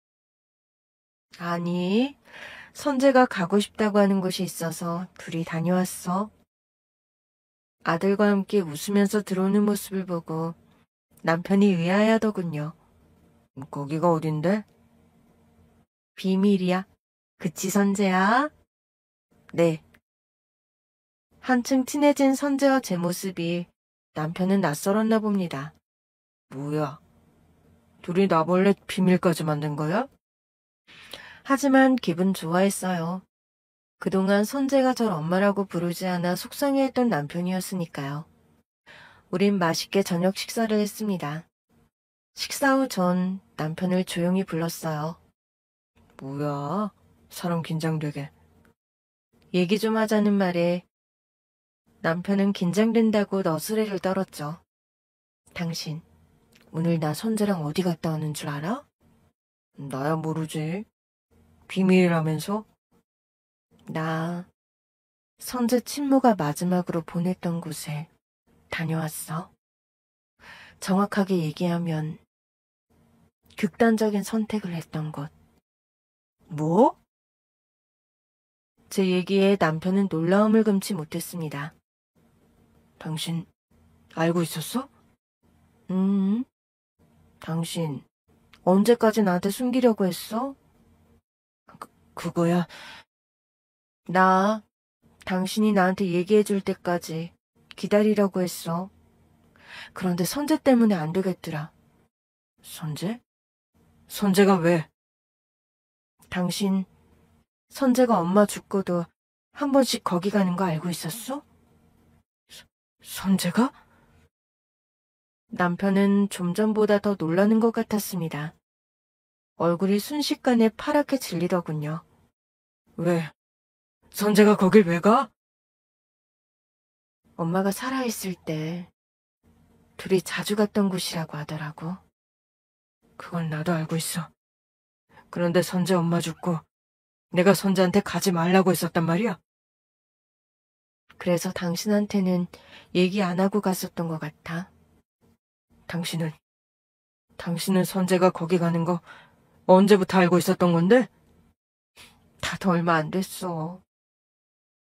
아니, 선재가 가고 싶다고 하는 곳이 있어서 둘이 다녀왔어. 아들과 함께 웃으면서 들어오는 모습을 보고 남편이 의아해하더군요. 거기가 어딘데? 비밀이야. 그치, 선재야? 네. 한층 친해진 선재와 제 모습이 남편은 낯설었나 봅니다. 뭐야? 둘이 나 몰래 비밀까지 만든 거야? 하지만 기분 좋아했어요. 그동안 선재가 절 엄마라고 부르지 않아 속상해했던 남편이었으니까요. 우린 맛있게 저녁 식사를 했습니다. 식사 후 전 남편을 조용히 불렀어요. 뭐야? 사람 긴장되게. 얘기 좀 하자는 말에 남편은 긴장된다고 너스레를 떨었죠. 당신, 오늘 나 선재랑 어디 갔다 오는 줄 알아? 나야 모르지. 비밀이라면서? 나 선재 친모가 마지막으로 보냈던 곳에 다녀왔어. 정확하게 얘기하면 극단적인 선택을 했던 곳. 뭐? 제 얘기에 남편은 놀라움을 금치 못했습니다. 당신 알고 있었어? 당신 언제까지 나한테 숨기려고 했어? 그거야. 나 당신이 나한테 얘기해 줄 때까지 기다리려고 했어. 그런데 선재 때문에 안 되겠더라. 선재? 선재가 왜? 당신 선재가 엄마 죽고도 한 번씩 거기 가는 거 알고 있었어? 선재가? 남편은 좀 전보다 더 놀라는 것 같았습니다. 얼굴이 순식간에 파랗게 질리더군요. 왜? 선재가 거길 왜 가? 엄마가 살아있을 때 둘이 자주 갔던 곳이라고 하더라고. 그건 나도 알고 있어. 그런데 선재 엄마 죽고 내가 선재한테 가지 말라고 했었단 말이야. 그래서 당신한테는 얘기 안 하고 갔었던 것 같아. 당신은 선재가 거기 가는 거 언제부터 알고 있었던 건데? 나도 얼마 안 됐어.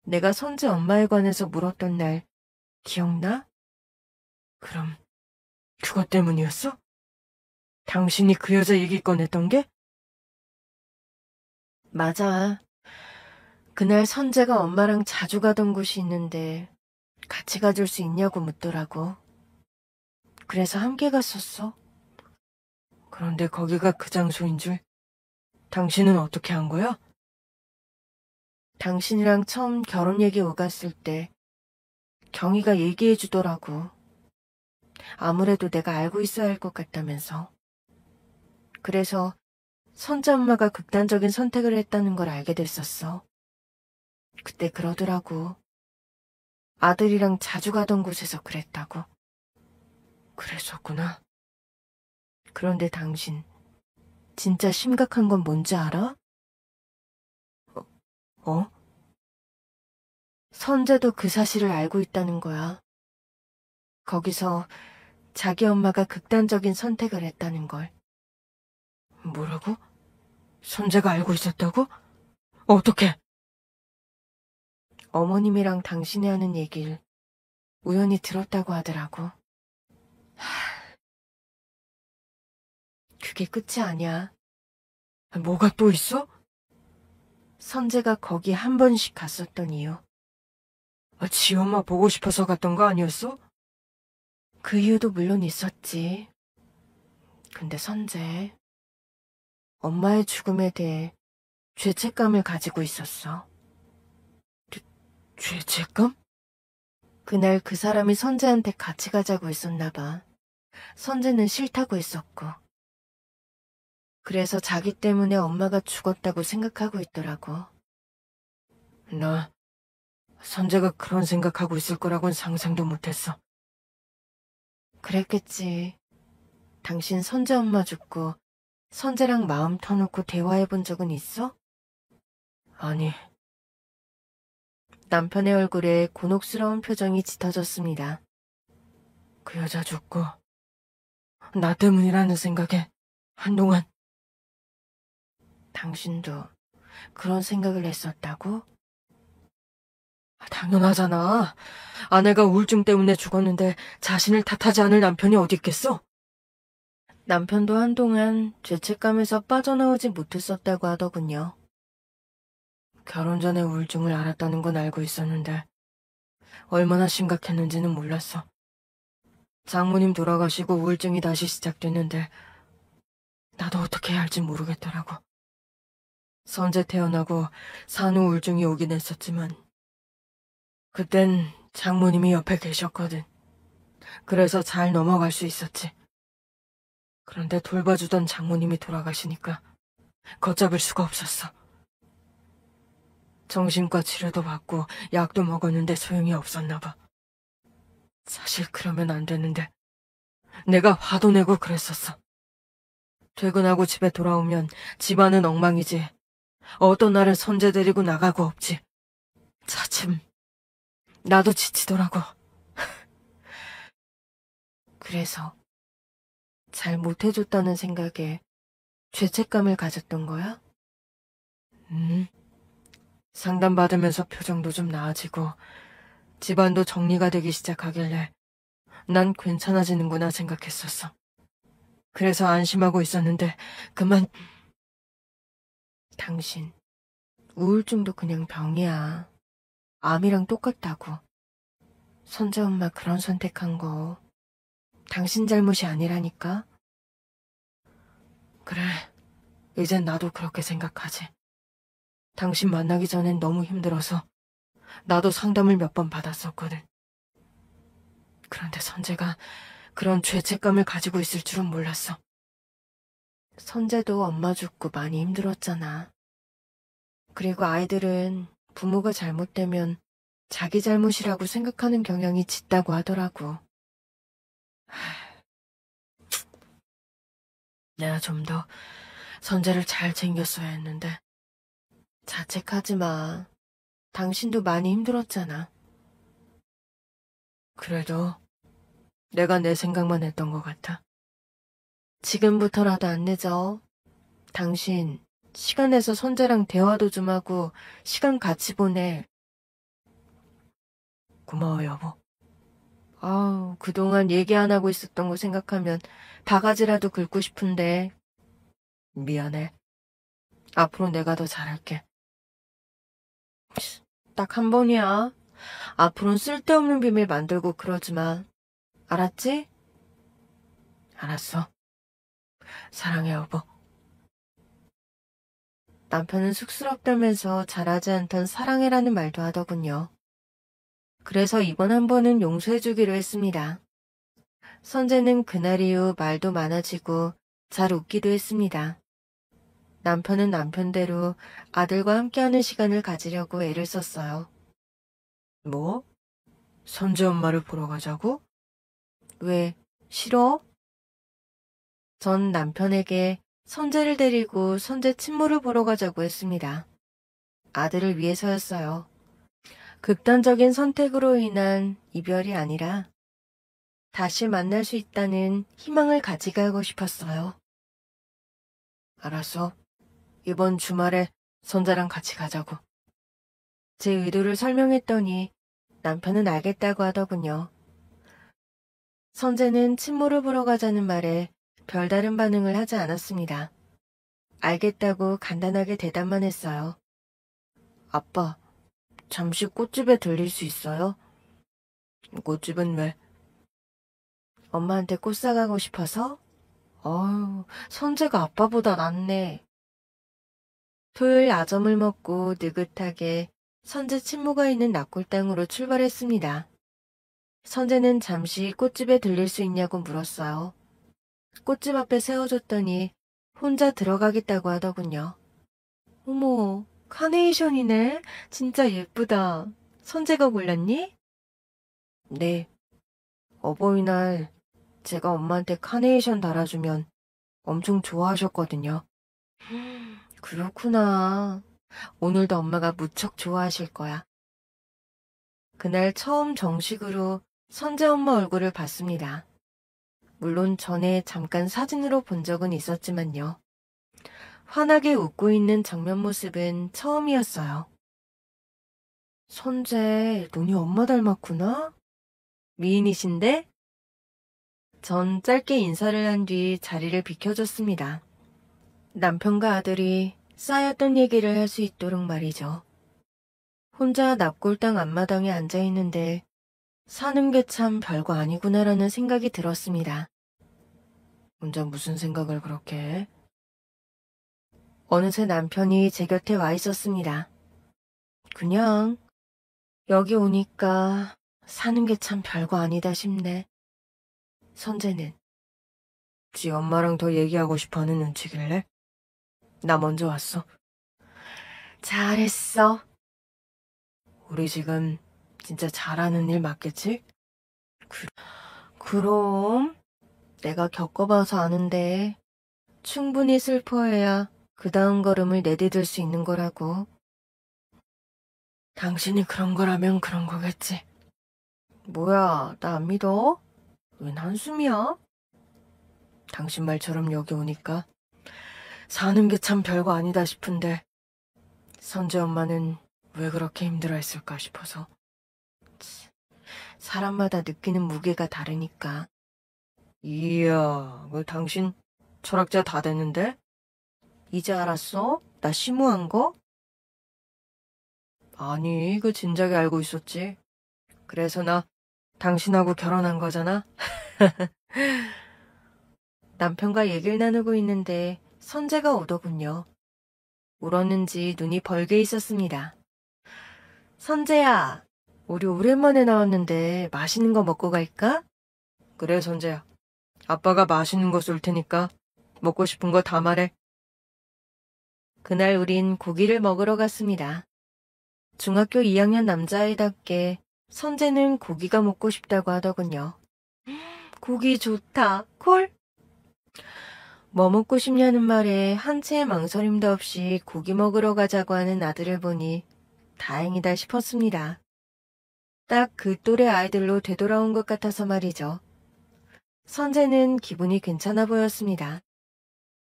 내가 선재 엄마에 관해서 물었던 날 기억나? 그럼 그것 때문이었어? 당신이 그 여자 얘기 꺼냈던 게? 맞아. 그날 선재가 엄마랑 자주 가던 곳이 있는데 같이 가줄 수 있냐고 묻더라고. 그래서 함께 갔었어. 그런데 거기가 그 장소인 줄 당신은 어떻게 한 거야? 당신이랑 처음 결혼 얘기 오갔을 때 경희가 얘기해 주더라고. 아무래도 내가 알고 있어야 할 것 같다면서. 그래서 선재 엄마가 극단적인 선택을 했다는 걸 알게 됐었어. 그때 그러더라고. 아들이랑 자주 가던 곳에서 그랬다고. 그랬었구나. 그런데 당신, 진짜 심각한 건 뭔지 알아? 어? 선재도 그 사실을 알고 있다는 거야. 거기서 자기 엄마가 극단적인 선택을 했다는 걸. 뭐라고? 선재가 알고 있었다고? 어떻게? 어머님이랑 당신이 하는 얘기를 우연히 들었다고 하더라고. 그게 끝이 아니야. 뭐가 또 있어? 선재가 거기 한 번씩 갔었던 이유. 지 엄마 보고 싶어서 갔던 거 아니었어? 그 이유도 물론 있었지. 근데 선재, 엄마의 죽음에 대해 죄책감을 가지고 있었어. 죄책감? 그날 그 사람이 선재한테 같이 가자고 했었나 봐. 선재는 싫다고 했었고. 그래서 자기 때문에 엄마가 죽었다고 생각하고 있더라고. 나 선재가 그런 생각하고 있을 거라고는 상상도 못했어. 그랬겠지. 당신 선재 엄마 죽고 선재랑 마음 터놓고 대화해 본 적은 있어? 아니, 남편의 얼굴에 곤혹스러운 표정이 짙어졌습니다. 그 여자 죽고 나 때문이라는 생각에 한동안. 당신도 그런 생각을 했었다고? 당연하잖아. 아내가 우울증 때문에 죽었는데 자신을 탓하지 않을 남편이 어디 있겠어? 남편도 한동안 죄책감에서 빠져나오지 못했었다고 하더군요. 결혼 전에 우울증을 앓았다는 건 알고 있었는데 얼마나 심각했는지는 몰랐어. 장모님 돌아가시고 우울증이 다시 시작됐는데 나도 어떻게 해야 할지 모르겠더라고. 선재 태어나고 산후 우울증이 오긴 했었지만 그땐 장모님이 옆에 계셨거든. 그래서 잘 넘어갈 수 있었지. 그런데 돌봐주던 장모님이 돌아가시니까 걷잡을 수가 없었어. 정신과 치료도 받고 약도 먹었는데 소용이 없었나 봐. 사실 그러면 안 되는데 내가 화도 내고 그랬었어. 퇴근하고 집에 돌아오면 집안은 엉망이지. 어떤 날은 선재 데리고 나가고 없지. 차츰 나도 지치더라고. 그래서 잘 못해줬다는 생각에 죄책감을 가졌던 거야? 상담받으면서 표정도 좀 나아지고 집안도 정리가 되기 시작하길래 난 괜찮아지는구나 생각했었어. 그래서 안심하고 있었는데 그만. 당신, 우울증도 그냥 병이야. 암이랑 똑같다고. 선재 엄마 그런 선택한 거 당신 잘못이 아니라니까? 그래, 이젠 나도 그렇게 생각하지. 당신 만나기 전엔 너무 힘들어서 나도 상담을 몇 번 받았었거든. 그런데 선재가 그런 죄책감을 가지고 있을 줄은 몰랐어. 선재도 엄마 죽고 많이 힘들었잖아. 그리고 아이들은 부모가 잘못되면 자기 잘못이라고 생각하는 경향이 짙다고 하더라고. 내가 좀 더 선재를 잘 챙겼어야 했는데. 자책하지 마. 당신도 많이 힘들었잖아. 그래도 내가 내 생각만 했던 것 같아. 지금부터라도 안 늦어. 당신 시간 내서 선재랑 대화도 좀 하고 시간 같이 보내. 고마워, 여보. 아우, 그동안 얘기 안 하고 있었던 거 생각하면 바가지라도 긁고 싶은데. 미안해. 앞으로 내가 더 잘할게. 딱 한 번이야. 앞으로는 쓸데없는 비밀 만들고 그러지 마. 알았지? 알았어. 사랑해, 여보. 남편은 쑥스럽다면서 잘하지 않던 사랑해라는 말도 하더군요. 그래서 이번 한 번은 용서해주기로 했습니다. 선재는 그날 이후 말도 많아지고 잘 웃기도 했습니다. 남편은 남편대로 아들과 함께하는 시간을 가지려고 애를 썼어요. 뭐? 선재 엄마를 보러 가자고? 왜, 싫어? 전 남편에게 선재를 데리고 선재 친모를 보러 가자고 했습니다. 아들을 위해서였어요. 극단적인 선택으로 인한 이별이 아니라 다시 만날 수 있다는 희망을 가져가고 싶었어요. 알았어. 이번 주말에 선재랑 같이 가자고. 제 의도를 설명했더니 남편은 알겠다고 하더군요. 선재는 친모를 보러 가자는 말에 별다른 반응을 하지 않았습니다. 알겠다고 간단하게 대답만 했어요. 아빠, 잠시 꽃집에 들릴 수 있어요? 꽃집은 왜? 엄마한테 꽃 사가고 싶어서? 어휴, 선재가 아빠보다 낫네. 토요일 아점을 먹고 느긋하게 선재 친모가 있는 낙골당으로 출발했습니다. 선재는 잠시 꽃집에 들릴 수 있냐고 물었어요. 꽃집 앞에 세워줬더니 혼자 들어가겠다고 하더군요. 어머, 카네이션이네. 진짜 예쁘다. 선재가 골랐니? 네. 어버이날 제가 엄마한테 카네이션 달아주면 엄청 좋아하셨거든요. 그렇구나. 오늘도 엄마가 무척 좋아하실 거야. 그날 처음 정식으로 선재 엄마 얼굴을 봤습니다. 물론 전에 잠깐 사진으로 본 적은 있었지만요. 환하게 웃고 있는 정면 모습은 처음이었어요. 선재, 눈이 엄마 닮았구나? 미인이신데? 전 짧게 인사를 한 뒤 자리를 비켜줬습니다. 남편과 아들이 쌓였던 얘기를 할 수 있도록 말이죠. 혼자 납골당 앞마당에 앉아있는데 사는 게 참 별거 아니구나라는 생각이 들었습니다. 혼자 무슨 생각을 그렇게 해? 어느새 남편이 제 곁에 와 있었습니다. 그냥 여기 오니까 사는 게 참 별거 아니다 싶네. 선재는 지 엄마랑 더 얘기하고 싶어하는 눈치길래 나 먼저 왔어. 잘했어. 우리 지금 진짜 잘하는 일 맞겠지? 그럼 내가 겪어봐서 아는데 충분히 슬퍼해야 그 다음 걸음을 내디딜 수 있는 거라고. 당신이 그런 거라면 그런 거겠지. 뭐야, 나 안 믿어? 웬 한숨이야? 당신 말처럼 여기 오니까 사는 게 참 별거 아니다 싶은데 선재 엄마는 왜 그렇게 힘들어했을까 싶어서. 사람마다 느끼는 무게가 다르니까. 이야, 그 당신 철학자 다 됐는데? 이제 알았어? 나 심오한 거? 아니, 그 진작에 알고 있었지. 그래서 나 당신하고 결혼한 거잖아? 남편과 얘기를 나누고 있는데 선재가 오더군요. 울었는지 눈이 벌게 있었습니다. 선재야, 우리 오랜만에 나왔는데 맛있는 거 먹고 갈까? 그래, 선재야. 아빠가 맛있는 거 쏠 테니까 먹고 싶은 거 다 말해. 그날 우린 고기를 먹으러 갔습니다. 중학교 2학년 남자애답게 선재는 고기가 먹고 싶다고 하더군요. 고기 좋다. 콜? 뭐 먹고 싶냐는 말에 한 채의 망설임도 없이 고기 먹으러 가자고 하는 아들을 보니 다행이다 싶었습니다. 딱 그 또래 아이들로 되돌아온 것 같아서 말이죠. 선재는 기분이 괜찮아 보였습니다.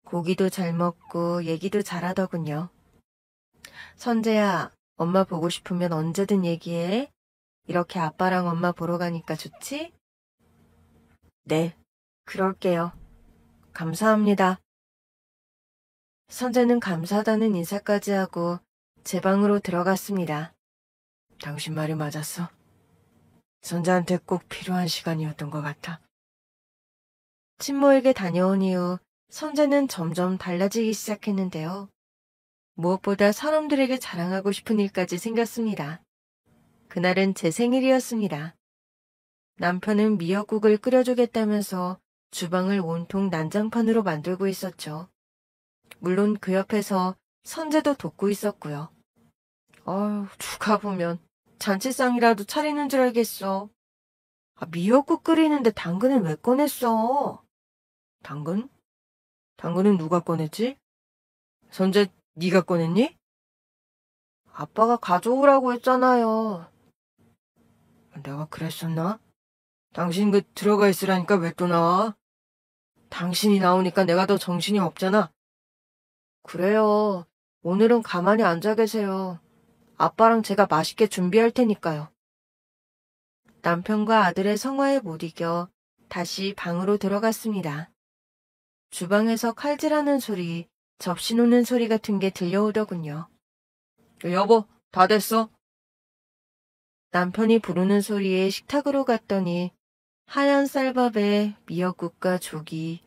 고기도 잘 먹고 얘기도 잘하더군요. 선재야, 엄마 보고 싶으면 언제든 얘기해. 이렇게 아빠랑 엄마 보러 가니까 좋지? 네, 그럴게요. 감사합니다. 선재는 감사하다는 인사까지 하고 제 방으로 들어갔습니다. 당신 말이 맞았어. 선재한테 꼭 필요한 시간이었던 것 같아. 친모에게 다녀온 이후 선재는 점점 달라지기 시작했는데요. 무엇보다 사람들에게 자랑하고 싶은 일까지 생겼습니다. 그날은 제 생일이었습니다. 남편은 미역국을 끓여주겠다면서 주방을 온통 난장판으로 만들고 있었죠. 물론 그 옆에서 선재도 돕고 있었고요. 아유, 누가 보면 잔치상이라도 차리는 줄 알겠어. 미역국 끓이는데 당근은 왜 꺼냈어? 당근? 당근은 누가 꺼냈지? 선재, 네가 꺼냈니? 아빠가 가져오라고 했잖아요. 내가 그랬었나? 당신 들어가 있으라니까 왜 또 나와? 당신이 나오니까 내가 더 정신이 없잖아. 그래요. 오늘은 가만히 앉아 계세요. 아빠랑 제가 맛있게 준비할 테니까요. 남편과 아들의 성화에 못 이겨 다시 방으로 들어갔습니다. 주방에서 칼질하는 소리, 접시 놓는 소리 같은 게 들려오더군요. 여보, 다 됐어? 남편이 부르는 소리에 식탁으로 갔더니 하얀 쌀밥에 미역국과 조기,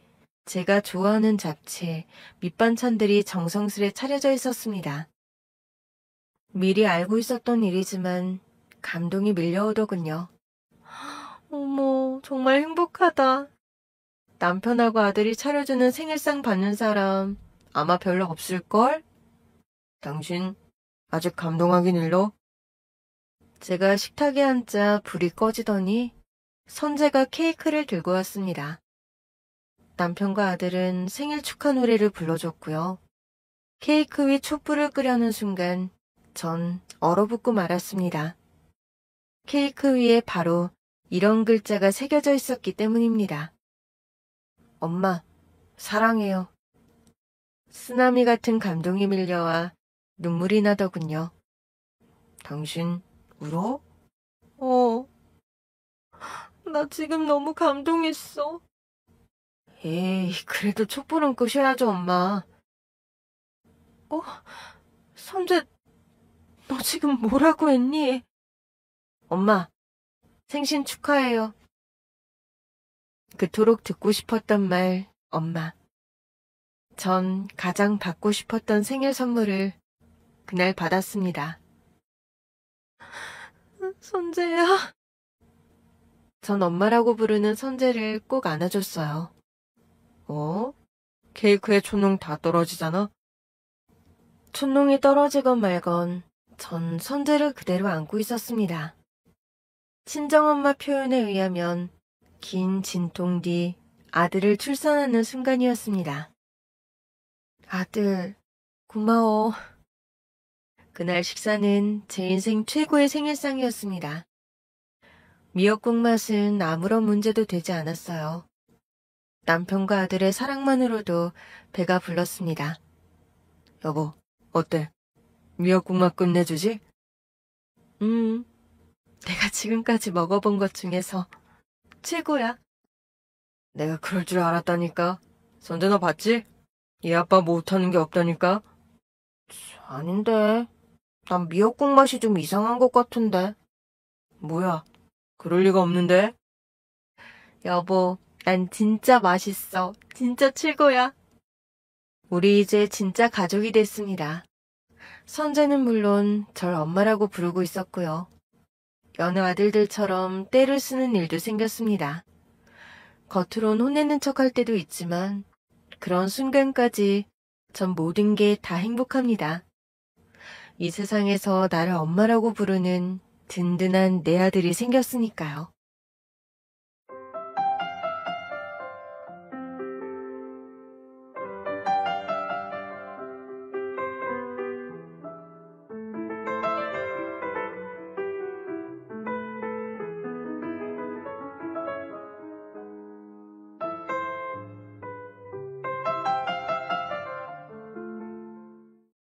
제가 좋아하는 잡채, 밑반찬들이 정성스레 차려져 있었습니다. 미리 알고 있었던 일이지만 감동이 밀려오더군요. 어머, 정말 행복하다. 남편하고 아들이 차려주는 생일상 받는 사람 아마 별로 없을걸? 당신 아직 감동하긴 일러? 제가 식탁에 앉자 불이 꺼지더니 선재가 케이크를 들고 왔습니다. 남편과 아들은 생일 축하 노래를 불러줬고요. 케이크 위 촛불을 끄려는 순간 전 얼어붙고 말았습니다. 케이크 위에 바로 이런 글자가 새겨져 있었기 때문입니다. 엄마, 사랑해요. 쓰나미 같은 감동이 밀려와 눈물이 나더군요. 당신 울어? 나 지금 너무 감동했어. 에이, 그래도 촛불은 끄셔야죠, 엄마. 선재, 너 지금 뭐라고 했니? 엄마, 생신 축하해요. 그토록 듣고 싶었던 말, 엄마. 전 가장 받고 싶었던 생일 선물을 그날 받았습니다. 선재야. 전 엄마라고 부르는 선재를 꼭 안아줬어요. 케이크에 촛농 다 떨어지잖아? 촛농이 떨어지건 말건 전 선재를 그대로 안고 있었습니다. 친정엄마 표현에 의하면 긴 진통 뒤 아들을 출산하는 순간이었습니다. 아들, 고마워. 그날 식사는 제 인생 최고의 생일상이었습니다. 미역국 맛은 아무런 문제도 되지 않았어요. 남편과 아들의 사랑만으로도 배가 불렀습니다. 여보, 어때? 미역국 맛 끝내주지? 내가 지금까지 먹어본 것 중에서 최고야. 내가 그럴 줄 알았다니까. 선재 너 봤지? 이 아빠 못하는 게 없다니까. 아닌데. 난 미역국 맛이 좀 이상한 것 같은데. 뭐야? 그럴 리가 없는데? 여보, 난 진짜 맛있어. 진짜 최고야. 우리 이제 진짜 가족이 됐습니다. 선재는 물론 절 엄마라고 부르고 있었고요. 여느 아들들처럼 떼를 쓰는 일도 생겼습니다. 겉으론 혼내는 척할 때도 있지만 그런 순간까지 전 모든 게 다 행복합니다. 이 세상에서 나를 엄마라고 부르는 든든한 내 아들이 생겼으니까요.